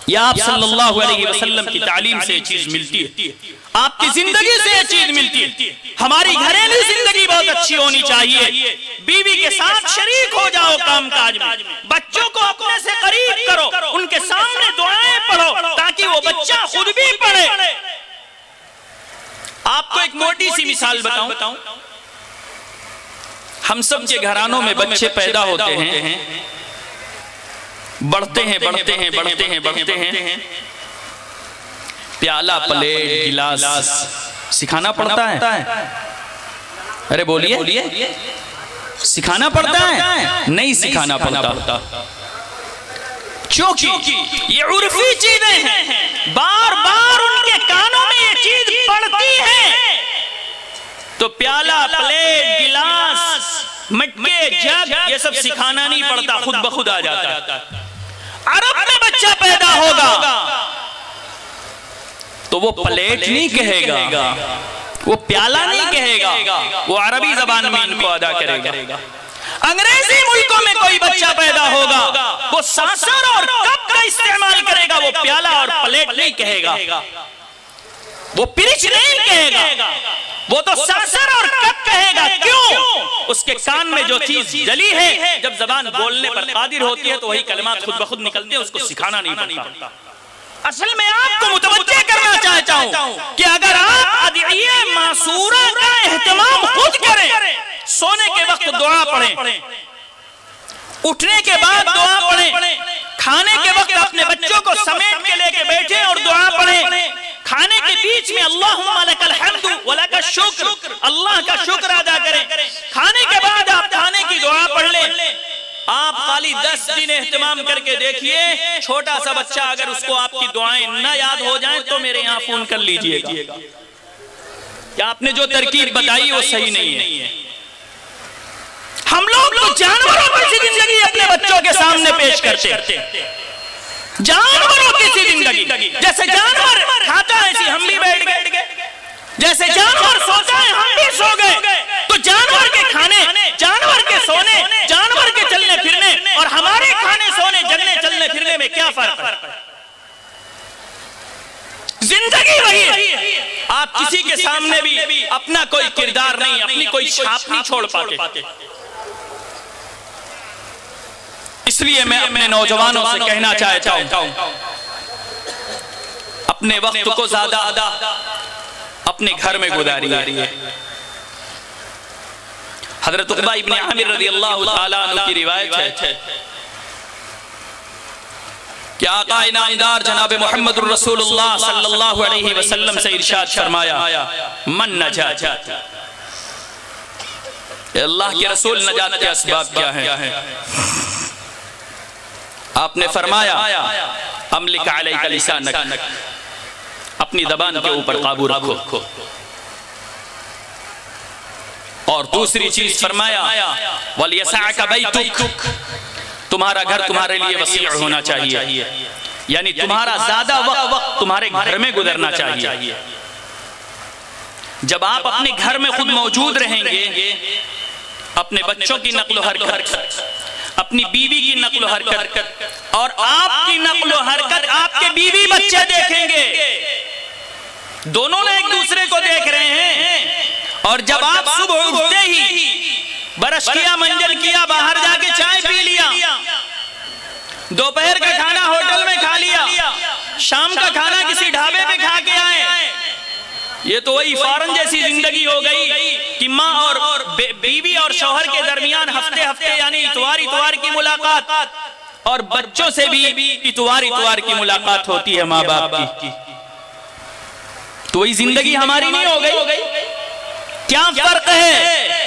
ये आप सल्लल्लाहु अलैहि वसल्लम की तालीम से चीज मिलती है, आपकी जिंदगी से ये चीज मिलती है। हमारी घरेलू जिंदगी बहुत अच्छी होनी चाहिए। बीवी के साथ शरीक हो जाओ काम काज में, बच्चों को अपने से करीब करो, उनके सामने दुआएं पढ़ो ताकि वो बच्चा खुद भी पढ़े। आपको एक मोटी सी मिसाल बताऊं, हम सब के घरानों में बच्चे पैदा होते हैं, बढ़ते हैं, प्याला, प्लेट, गिलास सिखाना पड़ता है। अरे बोलिए, सिखाना पड़ता है? नहीं सिखाना पड़ता, क्योंकि ये उर्फी चीजें हैं, बार बार उनके कानों में ये चीज पड़ती है। तो प्याला, प्लेट, गिलास, मटके, जग, ये सब सिखाना नहीं पड़ता, खुद ब खुद आ जाता है। अरब में बच्चा पैदा होगा तो वो प्लेट नहीं कहेगा, वो प्याला नहीं कहेगा, वो अरबी जबान में इनको अदा करेगा। अंग्रेजी मुल्कों में कोई बच्चा पैदा होगा, वो सासर और कप का इस्तेमाल करेगा, वो प्याला और प्लेट नहीं कहेगा, वो पिरिच नहीं कहेगा, वो तो सासर और कप कहेगा। क्यों? उसके कान में जो चीज जली है, जब जबान बोलने पर कादिर होती है तो वही कलमात खुद ब खुद निकलते हैं, उसको सिखाना नहीं पड़ता। असल में आपको मुतवज्जे करना चाहता हूं कि अगर आप अदिये मासूरा का एहतमाम खुद करें, सोने के वक्त दुआ पढ़ें, उठने के बाद दुआ पढ़ें, खाने के वक्त अपने बच्चों को समेट के लेके बैठे और दुआ पढ़ें, खाने के बीच में अल्लाहुम्मा लकल हम्दु व लकल शुक्र, अल्लाह का शुक्र अदा करें, खाने के बाद आप खाने की दुआ पढ़ लें। आप खाली 10 दिन एहतमाम करके देखिए, छोटा सा बच्चा अगर उसको आपकी दुआएं न याद हो जाएं तो मेरे यहाँ फोन कर लीजिएगा कि आपने जो तरकीब बताई वो सही नहीं है। हम लोग तो जानवरों की जिंदगी अपने बच्चों के सामने पेश करते हैं, जानवरों की जिंदगी। जैसे जानवर खाता है ऐसे हम भी बैठ गए, जैसे जानवर सोता है हम भी सो गए। तो जानवर के खाने, जानवर के सोने, जानवर के चलने फिरने और हमारे खाने, सोने, जगने, चलने फिरने में क्या फर्क है? जिंदगी वही है। आप किसी के सामने भी अपना कोई किरदार नहीं, अपनी कोई छाप नहीं छोड़ पाते। इसलिए मैं अपने नौजवानों से कहना चाहता हूं, अपने वक्त को ज्यादा अपने घर में गुजारिए। हजरत उक़बा इब्न आमिर रज़ियल्लाहु ताला अन्हु की रिवायत है कि आका इनामदार जनाब मुहम्मदुर रसूलुल्लाह सल्लल्लाहु अलैहि वसल्लम से इरशाद फरमाया, मन नजा अल्लाह के रसूल नजात के असबाब क्या है? आपने फरमाया अमलिक अलैका लिसानक, अपनी ज़बान के ऊपर काबू रखो। और दूसरी चीज फरमाया वलियसअका बैतुक, तुम्हारा घर तुम्हारे लिए वसीअ होना चाहिए, यानी तुम्हारा ज्यादा वक्त तुम्हारे घर में गुजरना चाहिए। जब आप अपने घर में खुद मौजूद रहेंगे, अपने बच्चों की नक्लो हरकत, अपनी बीवी की नक्लो हरकत और आपकी नक्लो हरकत आपके बीवी बच्चे देखेंगे, दोनों ने एक दूसरे को देख रहे हैं। और जब आप सुबह उठते ही ब्रश किया, मंजन किया, बाहर जाके चाय पी लिया, दोपहर का खाना होटल में खा लिया, शाम का खाना किसी ढाबे पे खा के आए, ये तो वही फौरन जैसी जिंदगी हो गई कि माँ और बीवी और शौहर के दरमियान हफ्ते हफ्ते यानी इतवार की मुलाकात, और बच्चों से भी इतवार की मुलाकात होती है माँ बाप की। तो वही जिंदगी हमारी नहीं हो गई? क्या फर्क है?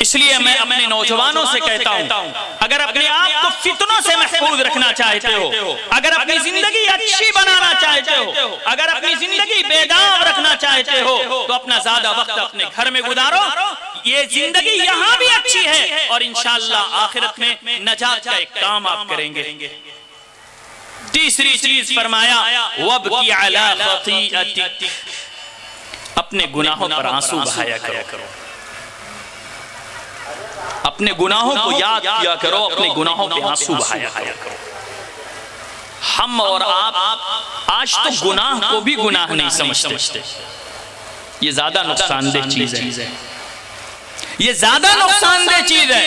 इसलिए मैं अपने नौजवानों से कहता हूं, अगर अपने आप को फितनों से महफूज रखना चाहते हो, अगर अपनी जिंदगी अच्छी बनाना चाहते हो, अगर अपनी जिंदगी बेदाग रखना चाहते हो, तो अपना ज्यादा वक्त अपने घर में गुजारो। ये जिंदगी यहाँ भी अच्छी है और इंशाअल्लाह आखिरत में नजात का एक काम आप करेंगे। तीसरी चीज फरमाया वबकी अला खतीअतिक, अपने गुनाहों पर आंसू बहाया करो, अपने गुनाहों को याद किया करो, अपने गुनाहों पे आंसू बहाया करो। हम और आप आज तो गुनाह को भी गुनाह नहीं समझते। ये ज्यादा नुकसानदेह चीज है, ये ज्यादा नुकसानदेह चीज है।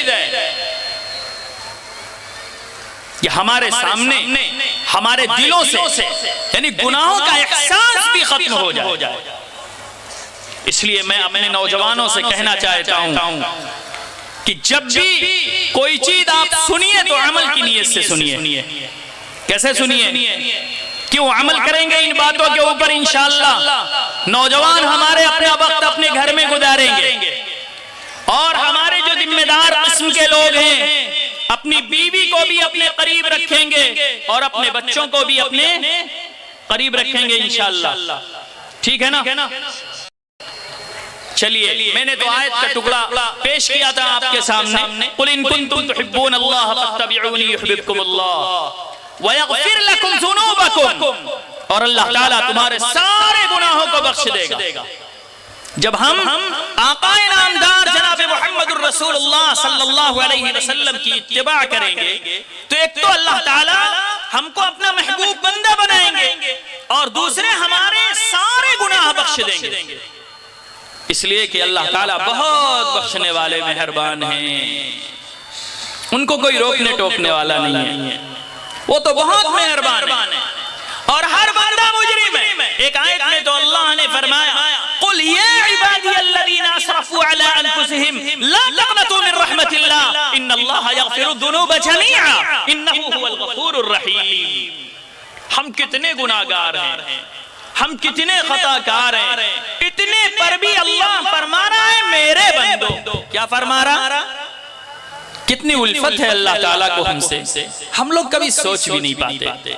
ये हमारे सामने हमारे दिलों से यानी गुनाहों का एहसास भी खत्म हो जाए। इसलिए मैं अपने नौजवानों से कहना चाहता हूं कि जब भी कोई चीज आप सुनिए तो अमल की नीयत से सुनिए। कैसे सुनिए? क्यों अमल करेंगे इन बातों के ऊपर इंशाअल्लाह नौजवान हमारे अपना वक्त अपने घर में गुजारेंगे, और हमारे जो जिम्मेदार किस्म के लोग हैं अपनी बीवी को भी अपने करीब रखेंगे और अपने बच्चों को भी अपने करीब रखेंगे इंशाअल्लाह। ठीक है ना? चलिए, मैंने तो आयत का टुकड़ा पेश किया था आपके सामने, कुल इन कुंतुम तुहिब्बूनल्लाह फत्तबिऊनी युहिब्बुकुमुल्लाह व यगफिर लकुम ज़ुनूबकुम, और अल्लाह ताला तुम्हारे सारे गुनाहों को बख्श देगा। जब हम आकाए नामदार जनाब मुहम्मदुर रसूलुल्लाह सल्लल्लाहु अलैहि वसल्लम की इत्तिबा करेंगे तो एक तो अल्लाह ताला हमको अपना महबूब बंदा बनाएंगे और दूसरे हमारे सारे गुनाह बख्श देंगे। इसलिए कि अल्लाह ताला बहुत बख्शने वाले मेहरबान हैं, उनको कोई रोकने टोकने वाला नहीं है, वो तो बहुत मेहरबान है। और हर बंदा मुजरिम है। एक आयत में तो अल्लाह ने फरमाया कुल या इबादियल्लज़ीना असरफू अला अनफुसिहिम ला तक़नतू मिन रहमतिल्लाह इन्नल्लाहा यग़फिरु ज़ुनूब जमीआ इन्नहु हुवल गफूरुर रहीम। हम कितने गुनाहगार हैं, हम कितने खताकार हैं, इतने पर भी अल्लाह फरमा रहा है मेरे बंदो। क्या फरमा रहा? कितनी उल्फत है अल्लाह ताला को हमसे, हम लोग कभी सोच भी नहीं पाते।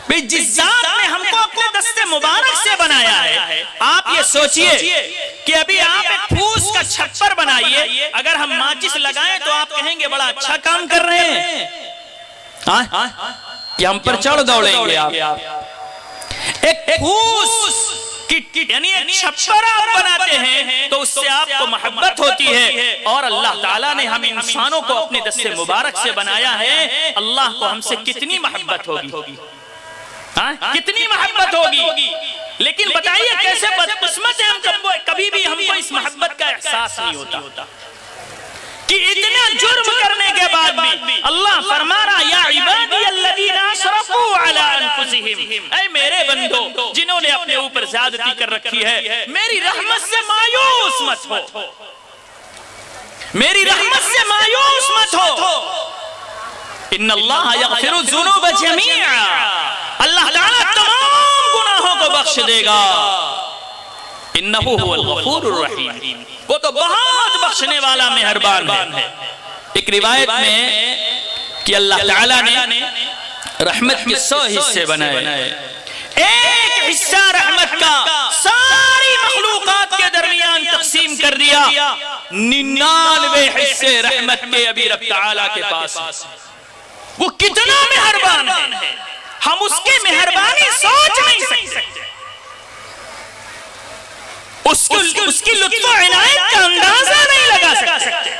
भाई जिस जात ने हमको अपने दस्ते मुबारक से बनाया है, आप ये सोचिए कि अभी आप एक फूस का छप्पर बनाइए, अगर हम माचिस लगाएं तो आप कहेंगे बड़ा अच्छा काम कर रहे हैं, कि हम पर चढ़ दौड़ेंगे आप। एक फूस यानी एक छप्पर आप बनाते हैं तो उससे आपको मोहब्बत होती है, और अल्लाह ताला ने हम इंसानों को अपने दस्ते मुबारक से बनाया है। अल्लाह को हमसे कितनी मोहब्बत होगी, कितनी मोहब्बत होगी। लेकिन बताइए कैसे बदकिस्मत है हम, कभी भी हमको इस मोहब्बत का एहसास नहीं होता कि इतना जुर्म करने के बाद भी अल्लाह फरमा रहा या इबादियल्लज़ीना असरफू अला अनफुसिहिम, ऐ मेरे बंदो जिन्होंने अपने ऊपर ज़्यादती कर रखी है, मेरी रहमत से मायूस मत हो, मेरी रहमत से मायूस मत हो। इन्नल्लाहा यग़फिरु ज़ुनूब जमीआ, अल्लाह ताला तमाम गुनाहों को बख्श देगा। इन्नहु हुवल गफूरुर रहीम, वो तो बहुत बख्शने वाला मेहरबान है। एक रिवायत में कि अल्लाह ताला ने रहमत के 100 हिस्से बनाए, एक हिस्सा रहमत का सारी मखलूकात के दरमियान तकसीम कर दिया, 99 हिस्से रहमत के अभी रब ताला के पास। वो कितना मेहरबान है, हम उसकी मेहरबानी सोच नहीं सकते, उसकी लुत्फ इनायत का अंदाजा नहीं लगा सकते।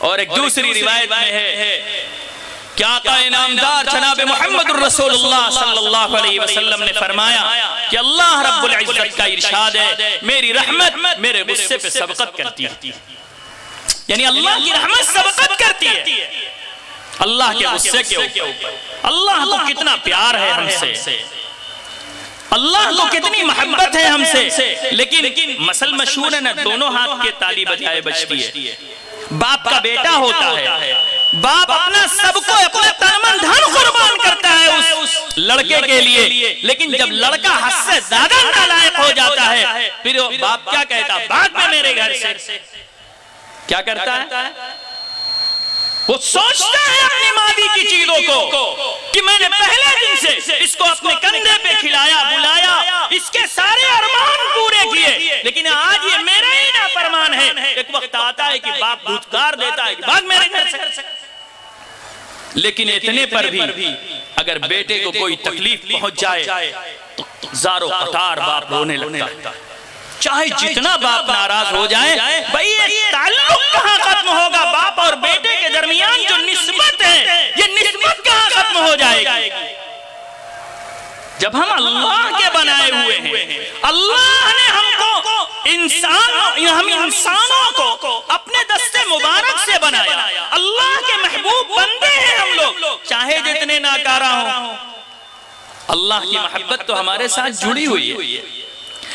और एक दूसरी रिवायत में है क्या आका इनामदार जनाब मुहम्मदुर रसूलुल्लाह सल्लल्लाहु अलैहि वसल्लम ने फरमाया कि अल्लाह रब्बुल इज्जत का इरशाद है, मेरी रहमत मेरे गुस्से पे सबकत करती है। यानी अल्लाह की रहमत सबकत करती है अल्लाह के गुस्से के ऊपर। अल्लाह को कितना प्यार है हमसे, अल्लाह को कितनी मोहब्बत है हमसे, लेकिन मसल मशहूर है ना, दोनों हाथ के ताली बजाए बजती है। बाप का बेटा होता है, बाप अपना सबको अपना तन मन धन कुर्बान करता है उस लड़के के लिए, लेकिन जब लड़का हद से ज्यादा नालायक हो जाता है फिर वो बाप क्या कहता, भाग में मेरे घर से। क्या करता है, वो सोचता है अपनी मादी की चीजों को कि मैंने पहले दिन से इसको अपने कंधे पे खिलाया बुलाया, इसके सारे अरमान पूरे किए, लेकिन आज ये मेरा ही नाफरमान है। एक वक्त आता है कि बाप धुतकार देता है कि भाग मेरे घर से, लेकिन इतने पर भी अगर बेटे को कोई तकलीफ पहुंच जाए तो ज़ारो कतार बाप रोने लगता है। चाहे जितना बाप नाराज हो जाए, भाई ये ताल्लुक कहां खत्म होगा, बाप और बेटे के दरमियान जो निस्बत है ये निस्बत कहां खत्म हो जाएगी। जब हम अल्लाह के बनाए हुए हैं, अल्लाह ने हमको हम इंसानों को अपने दस्ते मुबारक से बनाया, अल्लाह के महबूब बंदे हैं हम लोग, चाहे जितने नाकारा हो, अल्लाह की मोहब्बत तो हमारे साथ जुड़ी हुई है,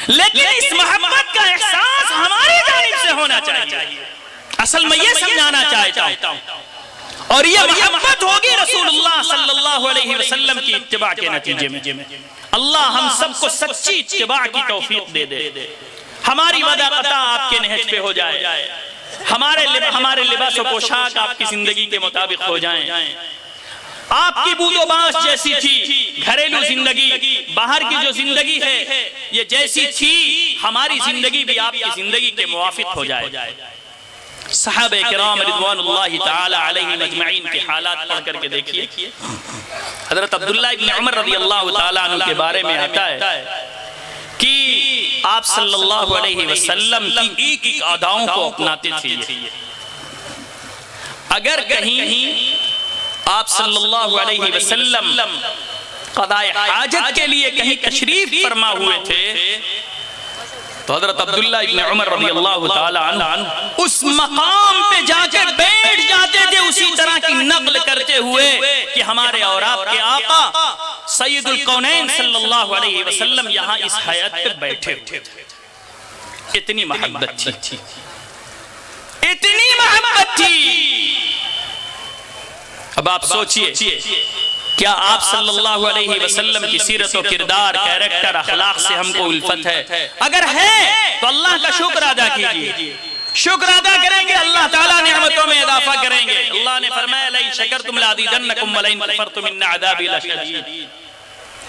लेकिन इस मोहब्बत का एहसास हमारी जानिब से होना चाहिए। असल में ये समझाना चाहता हूं, और ये मोहब्बत होगी रसूलुल्लाह सल्लल्लाहु अलैहि वसल्लम की इत्तिबा के नतीजे में। अल्लाह हम सबको सच्ची इत्तिबा की तौफीक दे दे, हमारी वदा कता आपके नहज पे हो जाए, हमारे लिबास और पोशाक आपकी जिंदगी के मुताबिक हो जाएं। आपकी बूदोबाश जैसी थी घरेलू जिंदगी, बाहर की जो जिंदगी है ये जैसी थी, हमारी जिंदगी भी आपकी जिंदगी के मुवाफिक हो जाए। सहाबे किराम रिज़वानुल्लाहि ताला अलैहिम अजमईन के हालात पढ़ करके देखिए। हजरत अब्दुल्लाह इब्न उमर रज़ियल्लाहु ताला अन्हु के बारे में आता है कि आप सल्लल्लाहु अलैहि वसल्लम की एक अदाओं को अपनाते थे। अगर कहीं आप सल्लल्लाहु अलैहि वसल्लम क़ज़ाए हाजत के लिए कहीं तशरीफ फरमा हुए थे तो हज़रत अब्दुल्लाह इब्न उमर रज़ियल्लाहु ताला अन्हु उस मकाम पे जाके बैठ जाते थे, उसी तरह की नक़ल करते हुए कि हमारे और आपके आका सय्यदुल कौनैन सल्लल्लाहु अलैहि वसल्लम यहाँ इस हयात पे बैठे हुए थे। इतनी मोहब्बत थी, इतनी मोहब्बत थी। अब आप सोचिए, क्या आप सल्लल्लाहु अलैहि वसल्लम की सीरत और किरदार, कैरेक्टर, अखलाक से हमको उल्फत है? अगर है तो अल्लाह का शुक्र अदा कीजिए, शुक्र अदा करेंगे, अल्लाह ताला नेमतों में इजाफा करेंगे। अल्लाह ने फरमाया लइन शकरतुम लअज़ीदन्नकुम व लइन कफरतुम इन्न अज़ाबी लशदीद।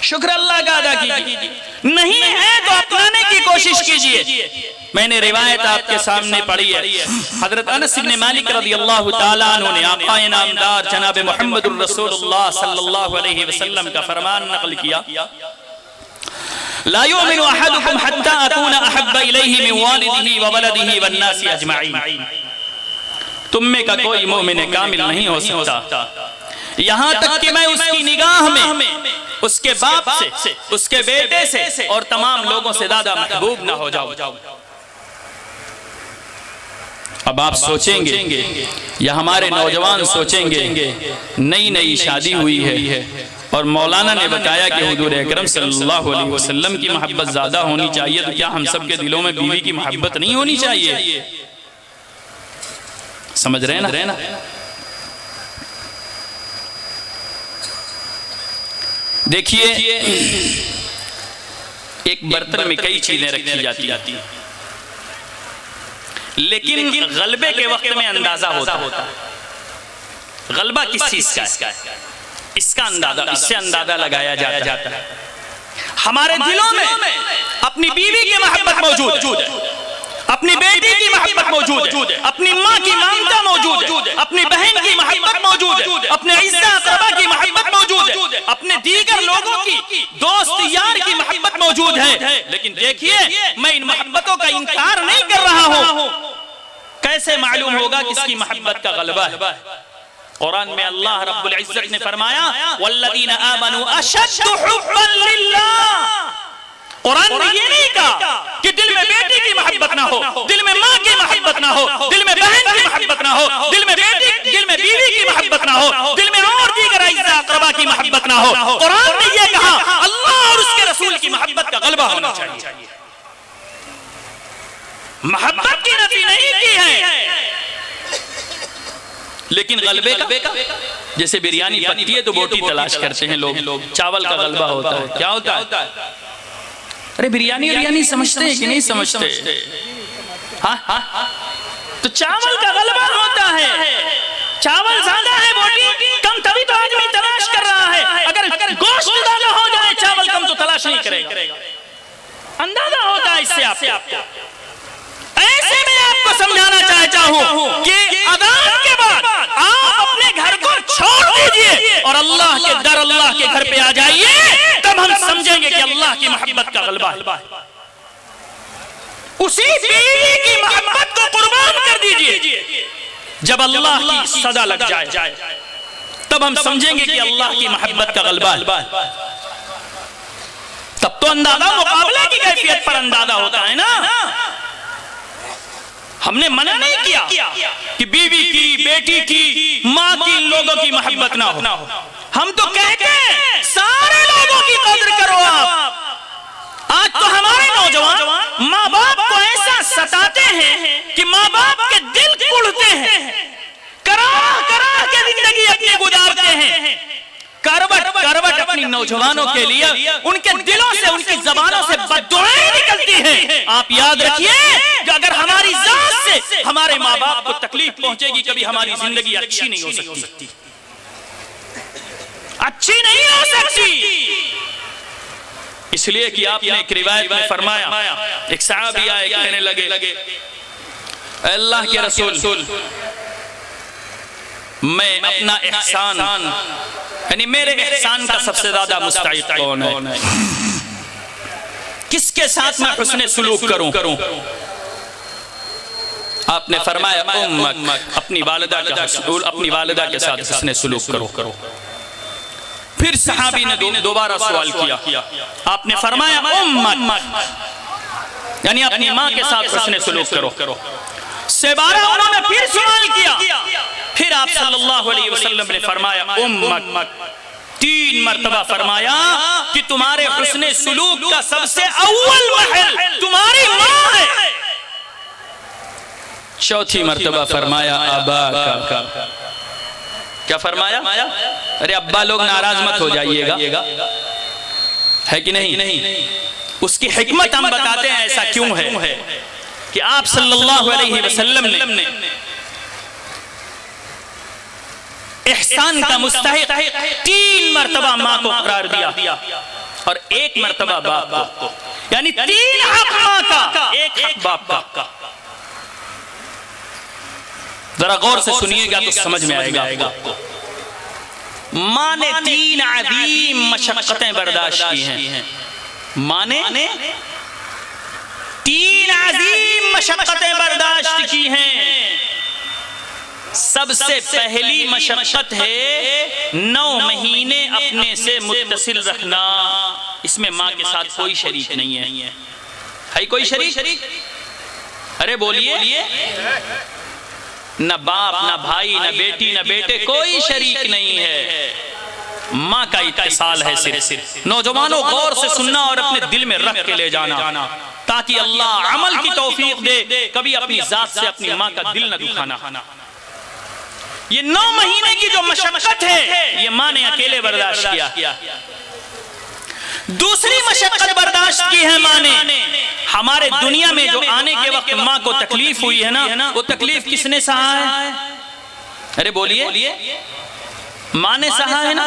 शुक्र अल्लाह का अदा कीजिए, नहीं है तो अपनाने की कोशिश कीजिए। मैंने रिवायत आपके सामने पढ़ी है, हजरत अनस इब्न मालिक रज़ियल्लाहु ताला अन्हु ने आका इनामदार जनाब मुहम्मदुर रसूलुल्लाह सल्लल्लाहु अलैहि वसल्लम का फरमान नकल किया, ला युमिनु अहदुकुम हत्ता अकूना अहब्बा इलैहि मिन वालिदिही व वलदिही वन नासी अजमईन। तुम में का कोई मोमिन कामिल नहीं हो सकता यहाँ तक कि मैं उसकी निगाह में उसके बाप से, उसके बेटे से और तमाम लोगों से ज्यादा महबूब ना हो जाऊं। अब आप सोचेंगे या हमारे नौजवान सोचेंगे नई नई शादी हुई है और मौलाना ने बताया कि हुजूर अकरम सल्लल्लाहु अलैहि वसल्लम की मोहब्बत ज्यादा होनी चाहिए, तो क्या हम सबके दिलों में बीवी की मोहब्बत नहीं होनी चाहिए? समझ रहे हैं ना? देखिए एक बर्तन में कई चीजें रखी जाती है, लेकिन गलबे के वक्त में अंदाजा होता है गलबा किस चीज का है, इसका अंदाजा, इससे अंदाजा लगाया जाता है। हमारे दिलों में अपनी बीवी की मोहब्बत मौजूद है, अपनी बेटी की मोहब्बत मौजूद है, अपनी माँ की ममता मौजूद है, अपनी बहन की मोहब्बत मौजूद है, अपने इज्जा अक़रबा की मोहब्बत मौजूद है, अपने दीगर लोगों की दोस्त यार की मोहब्बत मौजूद है। लेकिन देखिए, मैं इन मोहब्बतों का इनकार नहीं कर रहा हूं। कैसे मालूम होगा किसकी मोहब्बत का गलबा है? कुरान में अल्लाह रब्बुल इज्जत ने फरमाया, वल्लज़ीना आमनू अशद्दु हुब्बन लिल्लाह। कुरान ने ये नहीं कहा कि दिल में बेटी की मोहब्बत ना हो, दिल में माँ की मोहब्बत ना हो, दिल में बहन की मोहब्बत ना हो, दिल में बीवी की मोहब्बत ना हो, दिल में और दीगर इज़्ज़ा अक़रबा की मोहब्बत ना हो। कुरान ने ये कहा अल्लाह और उसके रसूल की मोहब्बत का गलबा होना चाहिए। मोहब्बत की नफी नहीं की है, लेकिन गलबे का, जैसे बिरयानी पकती है तो बोटी तलाश करते हैं लोग, चावल का गलबा होता है। क्या होता है? अरे बिरयानी समझते हैं कि नहीं समझते? हाँ, तो चावल का गलबा होता है। चावल ज्यादा है, बोटी कम, तभी तो आदमी तलाश कर रहा है। अगर गोश्त ज्यादा हो जाए, चावल कम, तो तलाश नहीं करेगा। अंदाजा होता है इससे आपको। ऐसे में आपको समझाना चाहता हूं कि अज़ान के बाद आप अपने घर को छोड़ दीजिए और अल्लाह के दर, अल्लाह के घर पे आ जाइए, तब हम समझेंगे कि अल्लाह की मोहब्बत का गलबा है। उसी बीवी की मोहब्बत को कुर्बान कर दीजिए। जब अल्लाह की सदा लग जाए, तब हम समझेंगे कि अल्लाह की मोहब्बत का गलबा है। तब तो अंदाजा मुकाबले की कैफियत पर अंदाजा होता है ना। हमने मना नहीं किया कि बीवी की, बेटी की, माँ की, इन लोगों की मोहब्बत ना हो। हम तो कहते हैं सारे लोगों की कदर करो आप। आज तो हमारे नौजवान माँ बाप को ऐसा सताते हैं कि माँ बाप के दिल कुढ़ते हैं, करा के जिंदगी अपनी गुजारते हैं। करवट अपनी नौजवानों के लिए उनके दिलों से, उनकी जबानों से बद्दुआएं निकलती हैं। आप याद रखिए कि अगर हमारी जात से हमारे माँ बाप को तकलीफ पहुंचेगी, कभी हमारी जिंदगी अच्छी नहीं हो सकती, अच्छी नहीं हो सकती। इसलिए कि आपने एक रिवायत में फरमाया, एक सहाबी आए, कहने लगे अल्लाह के रसूल, मैं अपना एहसान, यानी मेरे एहसान का सबसे ज्यादा मुस्तहिक कौन है? किसके साथ मैं हुस्ने सुलूक करूं? आपने फरमाया उम्मक, अपनी वालिदा के साथ हुस्ने सुलूक करो। फिर सहाबी ने दोबारा सवाल किया, आपने फरमाया उम्मक, यानी अपनी माँ के साथ हुस्ने सुलूक करो। से बारह उन्होंने फिर सवाल किया। फिर आप सल्लल्लाहु अलैहि वसल्लम ने फरमाया उम्मक, 3 मर्तबा फरमाया कि तुम्हारे हुस्ने सुलूक का सबसे अव्वल महल तुम्हारी माँ है। चौथी मर्तबा फरमाया अबा का। क्या फरमाया? अरे अब्बा लोग नाराज मत हो जाइएगा, है कि नहीं? उसकी हिकमत हम बताते हैं, ऐसा क्यों है कि आप सल्लल्लाहु अलैहि वसल्लम ने एहसान का मुस्तहिक 3 मर्तबा माँ को करार दिया और 1 मर्तबा बाप को, यानी 3 हक माँ का, 1 हक बाप का। जरा गौर से सुनिएगा तो समझ में आएगा आपको। माँ ने 3 अजीम मशक्कतें बर्दाश्त की हैं। माँ ने 3 अजीम मशक्कतें बर्दाश्त की हैं। सबसे पहली मशक्कत है 9 महीने अपने से मुत्तसिल रखना। इसमें माँ के साथ कोई शरीक नहीं है कोई शरीक? अरे बोलिए, न बाप, न भाई, न बेटी, न बेटे, कोई शरीक नहीं है। माँ का इत्तिसाल है सिर्फ। नौजवानों गौर से सुनना और अपने दिल में रख के ले जाना, ताकि अल्लाह अमल की तौफीक दे। कभी अपनी जात से अपनी माँ का दिल न दुखाना। ये 9 महीने की जो मशक्कत है, ये माँ ने अकेले बर्दाश्त किया। दूसरी मशक्कत बर्दाश्त की है माँ ने। हमारे दुनिया में जो आने के वक्त माँ को तकलीफ हुई है ना, वो तकलीफ किसने सहा है? अरे बोलिए, माँ ने सहा है ना।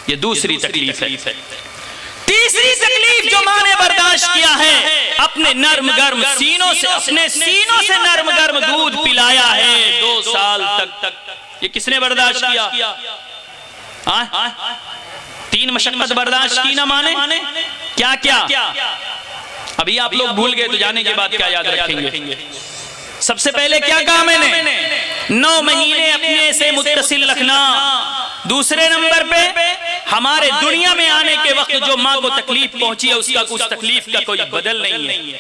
ये दूसरी तकलीफ है। तीसरी तकलीफ जो माँ ने बर्दाश्त किया है, अपने नर्म गर्म सीनों से, अपने सीनों से नर्म गर्म दूध पिलाया है 2 साल तक। ये किसने बर्दाश्त किया? 3 मशक्कत बर्दाश्त की ना माँ ने। क्या क्या? अभी आप लोग भूल गए तो जाने के बाद क्या याद रखेंगे? सबसे पहले क्या कहा मैंने? 9 महीने अपने से मुत्तसिल रखना। दूसरे नंबर पे हमारे दुनिया में आने के वक्त जो माँ को तकलीफ पहुंची है, उसका उस तकलीफ का कोई बदल नहीं है।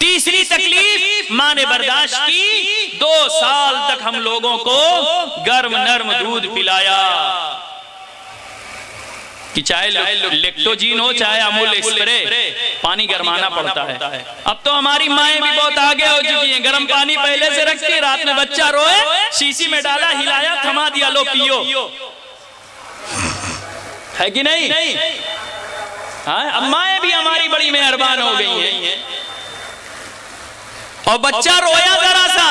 तीसरी तकलीफ माँ ने बर्दाश्त की, 2 साल तक हम लोगों को गर्म नर्म दूध पिलाया। कि चाहे लेक्टोजीन हो चाहे अमूल स्प्रे, पानी गरमाना पड़ता है। अब तो हमारी माएँ भी बहुत आगे हो चुकी हैं। गर्म पानी पहले से रखती, रात में बच्चा रोए शीशी में डाला, हिलाया, थमा दिया, लो पियो। है कि नहीं? हाँ, अब माएँ भी हमारी बड़ी मेहरबान हो गई हैं। और बच्चा रोया जरा सा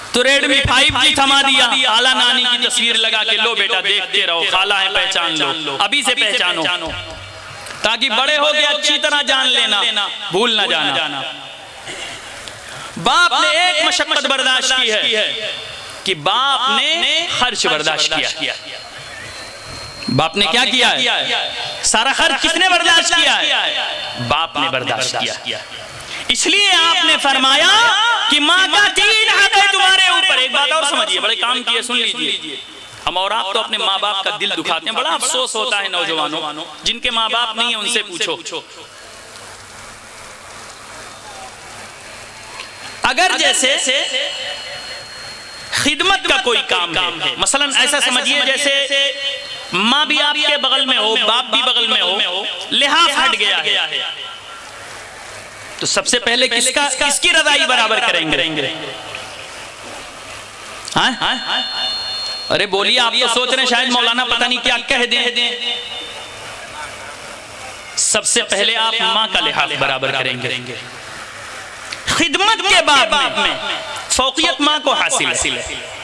तो रेडमी 5G थमा दिया, खाला नानी की तस्वीर लगा के, लो बेटा देखते रहो, खाला है पहचान लो, अभी से पहचानो, ताकि बड़े हो के अच्छी तरह जान लेना, भूल ना जाना। बाप ने एक मशक्कत बर्दाश्त की है कि बाप ने खर्च बर्दाश्त किया। बाप ने क्या किया है? सारा खर्च किसने बर्दाश्त किया है? बाप ने बर्दाश्त किया। इसलिए आपने फरमाया कि माँ का 3 हक है तुम्हारे ऊपर। एक बात और समझिए, बड़े काम किए, सुन लीजिए। हम और आप तो अपने माँ बाप का दिल दुखाते हैं। बड़ा अफसोस होता है नौजवानों, जिनके माँ बाप नहीं है उनसे पूछो। अगर जैसे खिदमत का कोई काम है, मसलन ऐसा समझिए जैसे माँ भी आपके बगल में हो, बाप भी बगल में हो, लिहाज हट गया है, तो सबसे पहले किसकी रज़ाई बराबर करेंगे? हाँ? अरे बोलिए, आप तो सोच रहे हैं शायद मौलाना पता नहीं क्या कह दें। सबसे पहले आप माँ का लिहाज बराबर करेंगे। खिदमत के बाद में फौकियत माँ को हासिल है।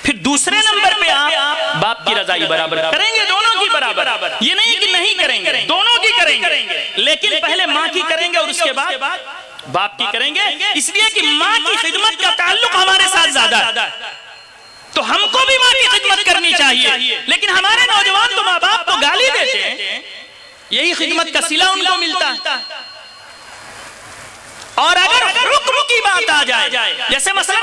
फिर दूसरे नंबर पे आप बाप की रज़ाई बराबर करेंगे, दोनों की बराबर। ये नहीं कि नहीं करेंगे, दोनों की करेंगे, लेकिन पहले माँ की करेंगे और उसके बाद बाप की करेंगे। इसलिए कि माँ की खिदमत का ताल्लुक हमारे साथ ज्यादा है, तो हमको भी माँ की खिदमत करनी चाहिए। लेकिन हमारे नौजवान तो माँ बाप को गाली देते हैं, यही खिदमत का सिला उनको मिलता है। और अगर रुक्म की बात आ जाए, जैसे मसलन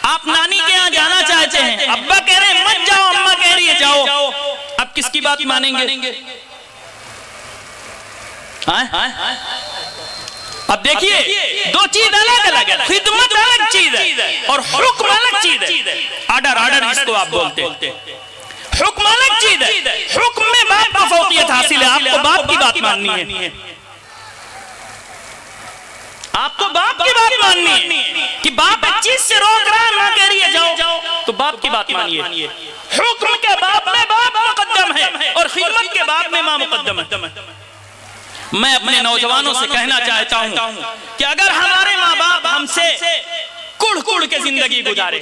आप नानी के यहाँ जाना चाहते हैं, अब्बा कह रहे हैं मत जाओ, अम्मा कह रही है जाओ, अब किसकी बात मानेंगे? अब देखिए, 2 चीज अलग अलग है। खिदमत अलग चीज है और हुक्म अलग चीज है। आर्डर जिसको आप बोलते हैं, हुक्म अलग चीज है। हुक्म में बाप को फौकियत हासिल है, आपको बाप की बात माननी है, आपको बाप की बात माननी है कि बाप एक चीज से रोक रहा है, मां कह रही है जाओ, तो बाप की बात मानिए। हुक्म के बाप में बाप मुकद्दम है और खिदमत के बाप में मां मुकद्दम है। मैं अपने नौजवानों से कहना चाहता हूं कि अगर हमारे माँ बाप हमसे कुड़ के जिंदगी गुजारे,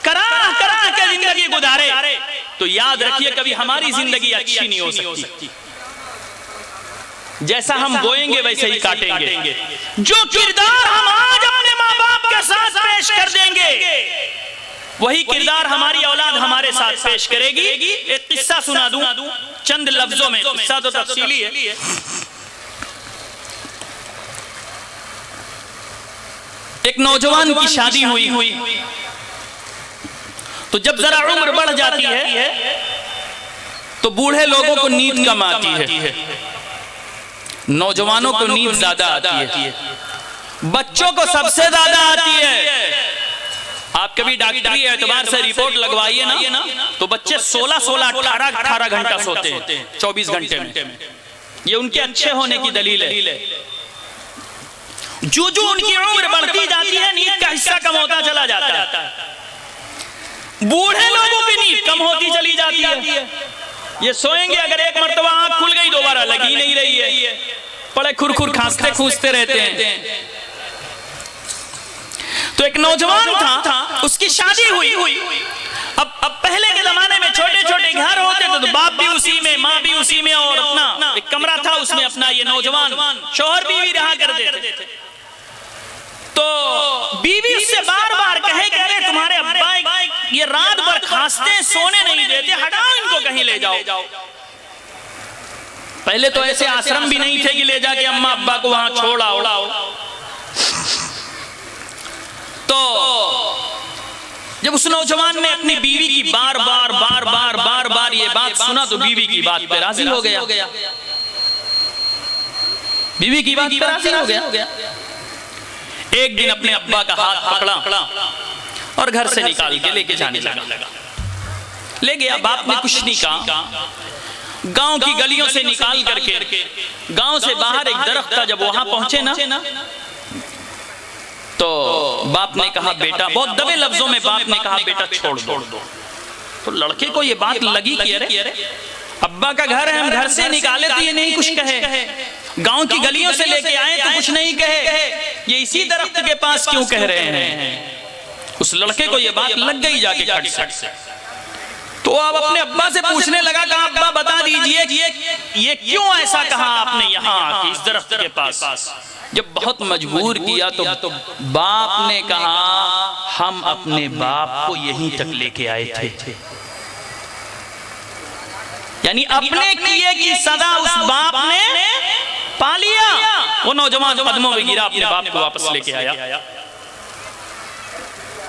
करा के जिंदगी गुजारे, तो याद रखिए कभी हमारी जिंदगी अच्छी नहीं हो सकती। जैसा हम बोएंगे वैसे ही काटेंगे। जो किरदार हम आज अपने माँ बाप के साथ पेश कर देंगे, वही किरदार हमारी औलाद हमारे साथ पेश करेगी। एक किस्सा सुना दूं चंद लफ्जों में, किस्सा तो तफसीली है। एक नौजवान की शादी हुई, तो जब जरा उम्र बढ़ जाती है तो बूढ़े लोगों को नींद कम आती है, नौजवानों को नींद ज्यादा आती है, बच्चों को सबसे ज्यादा आती है। आप कभी डॉक्टरी एतबार से रिपोर्ट लगवाइए ना, तो बच्चे 16-18 घंटा सोते हैं 24 घंटे में। ये उनके अच्छे होने की दलील है। जो उनकी उम्र बढ़ती जाती है, नींद का हिस्सा कम होता चला जाता है। बूढ़े लोगों की नींद कम होती चली जाती है। ये सोएंगे, अगर एक मर्तबा आंख खुल गई दोबारा लगी नहीं रही है, बड़े खुरखुर खांसते खूंसते रहते हैं। तो एक नौजवान था, उसकी शादी हुई। अब पहले के जमाने में छोटे छोटे घर होते थे, तो बाप भी उसी में, माँ भी उसी में, और अपना एक कमरा था, उसमें अपना ये नौजवान शौहर बीवी रहा करते थे। तो बीवी उससे बार बार कहे कि अरे तुम्हारे अब्बा ये रात भर खांसते हैं, सोने नहीं देते, हटाओ इनको कहीं ले जाओ। पहले तो ऐसे आश्रम भी नहीं थे कि ले जाके अम्मा अब्बा को वहां छोड़ आओ। तो जब उस नौजवान ने अपनी बीवी की बार बार ये बात सुना, तो बीवी की बात पे राजी हो गया। बीवी की बात पे राजी हो गया। एक दिन अपने अब्बा का हाथ पकड़ा और घर से निकाल के लेके जाने लगा। ले गया, बाप ने कुछ नहीं कहा। गांव की गलियों से निकाल करके गांव से बाहर एक दरख्त था, जब वहां पहुंचे ना, तो बाप ने कहा बेटा, बहुत दबे लफ्जों में बाप ने कहा बेटा छोड़ दो। तो लड़के को ये बात लगी कि अरे अब्बा का घर है, हम घर से निकाले तो ये नहीं कुछ कहे, गांव की गलियों से लेके आए तो कुछ नहीं कहे, ये इसी दरख्त के पास क्यों कह रहे हैं। उस लड़के को ये बात लग गई जाके खट से। तो अब अपने अब्बा से पूछने लगा, कहा अब्बा बता दीजिए ये क्यों ऐसा कहा आपने यहाँ इस दरख्त के पास। जब बहुत मजबूर किया तो बाप ने कहा हम अपने बाप को यहीं तक लेके आए थे, यानी अपने किए की सदा उस बाप ने पा लिया। वो नौजवान कदमों में गिरा, अपने बाप को वापस लेके आया।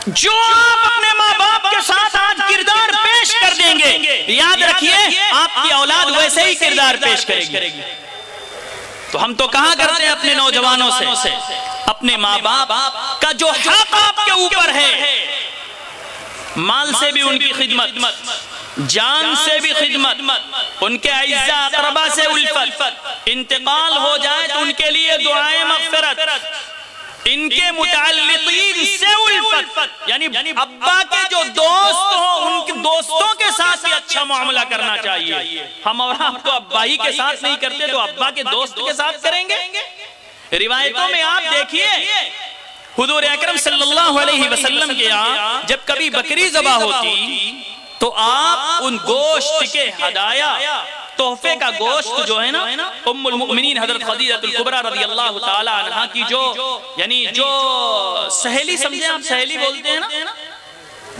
जो आप अपने माँ बाप के साथ आज किरदार पेश कर देंगे, याद रखिए आपकी औलाद वैसे ही किरदार पेश करेगी। तो हम तो कहा करते हैं अपने नौजवानों से, अपने माँ बाप का जो हक आपके ऊपर है, माल से भी उनकी खिदमत, जान से भी खिदमत, उनके अइज़्ज़ा अक़रबा से उल्फत, इंतकाल हो जाए तो उनके लिए दुआएं मग़फ़िरत, इनके मुताल्लिक़ीन से उल्फत, यानी अब्बा के जो दोस्त हो उनके दोस्तों के साथ भी अच्छा मामला करना चाहिए। हम और आप तो अब्बा ही के साथ नहीं करते, तो अब्बा के दोस्त के साथ करेंगे। रिवायतों में आप देखिए, हुजूर अकरम सल्लल्लाहु अलैहि वसल्लम के यहाँ जब कभी बकरी ज़बह होती तो आप उन गोश्त के हदाया, तोहफे का गोश्त जो है ना, उम्मुल मुमिनीन हज़रत खदीजतुल कुबरा रज़ियल्लाहु ताला अन्हा की जो सहेली, समझे आप, सहेली बोलते हैं ना,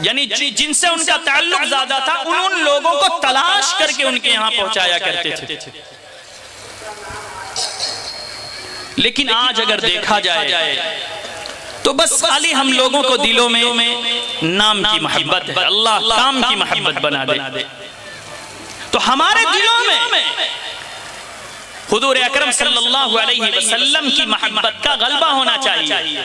यानी जिनसे उनका ताल्लुक ज्यादा था, उन लोगों को तलाश करके उनके यहाँ पहुंचाया करते थे। लेकिन आज अगर देखा जाए तो बस खाली हम लोगों को दिलों में नाम की मोहब्बत है, अल्लाह काम की मोहब्बत बना दे। तो हमारे दिलों में हुजूर अकरम सल्लल्लाहु अलैहि वसल्लम की मोहब्बत का गलबा होना चाहिए।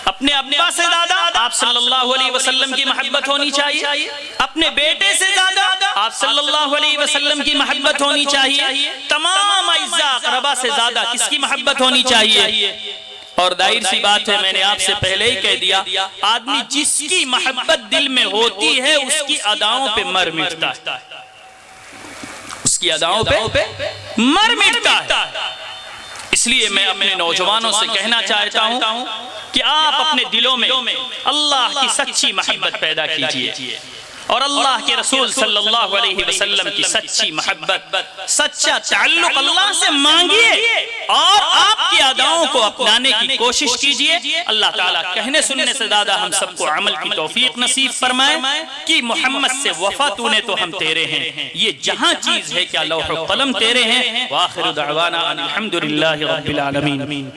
अपने अब्बा से ज्यादा आप सल्लल्लाहु अलैहि वसल्लम की मोहब्बत होनी चाहिए, अपने बेटे से ज्यादा आप सल्लल्लाहु अलैहि वसल्लम की मोहब्बत होनी चाहिए, तमाम अइज़्ज़ा अक़रबा से ज्यादा किसकी मोहब्बत होनी चाहिए। और जाहिर सी बात है, मैंने आपसे पहले ही कह दिया, आदमी जिसकी मोहब्बत दिल में होती है उसकी अदाओं पे मर मिटता है, उसकी अदाओं पे मर मिटता है। इसलिए मैं अपने नौजवानों से कहना चाहता हूं कि आप अपने दिलों में अल्लाह की सच्ची मोहब्बत पैदा कीजिए और अल्लाह के रसूल सल्लल्लाहु अलैहि वसल्लम की सच्ची मोहब्बत, सच्चा ताल्लुक अल्लाह से मांगिए और आपकी अदाओं को अपनाने की कोशिश कीजिए। अल्लाह ताला कहने सुनने से ज्यादा हम सबको अमल की तौफीक नसीब फरमाए कि मोहम्मद से वफा तूने तो हम तेरे हैं, ये जहां चीज है क्या लौह व कलम तेरे हैं। व आखिरु दअवाना अनिल हम्दुलिल्लाहि रब्बिल आलमीन।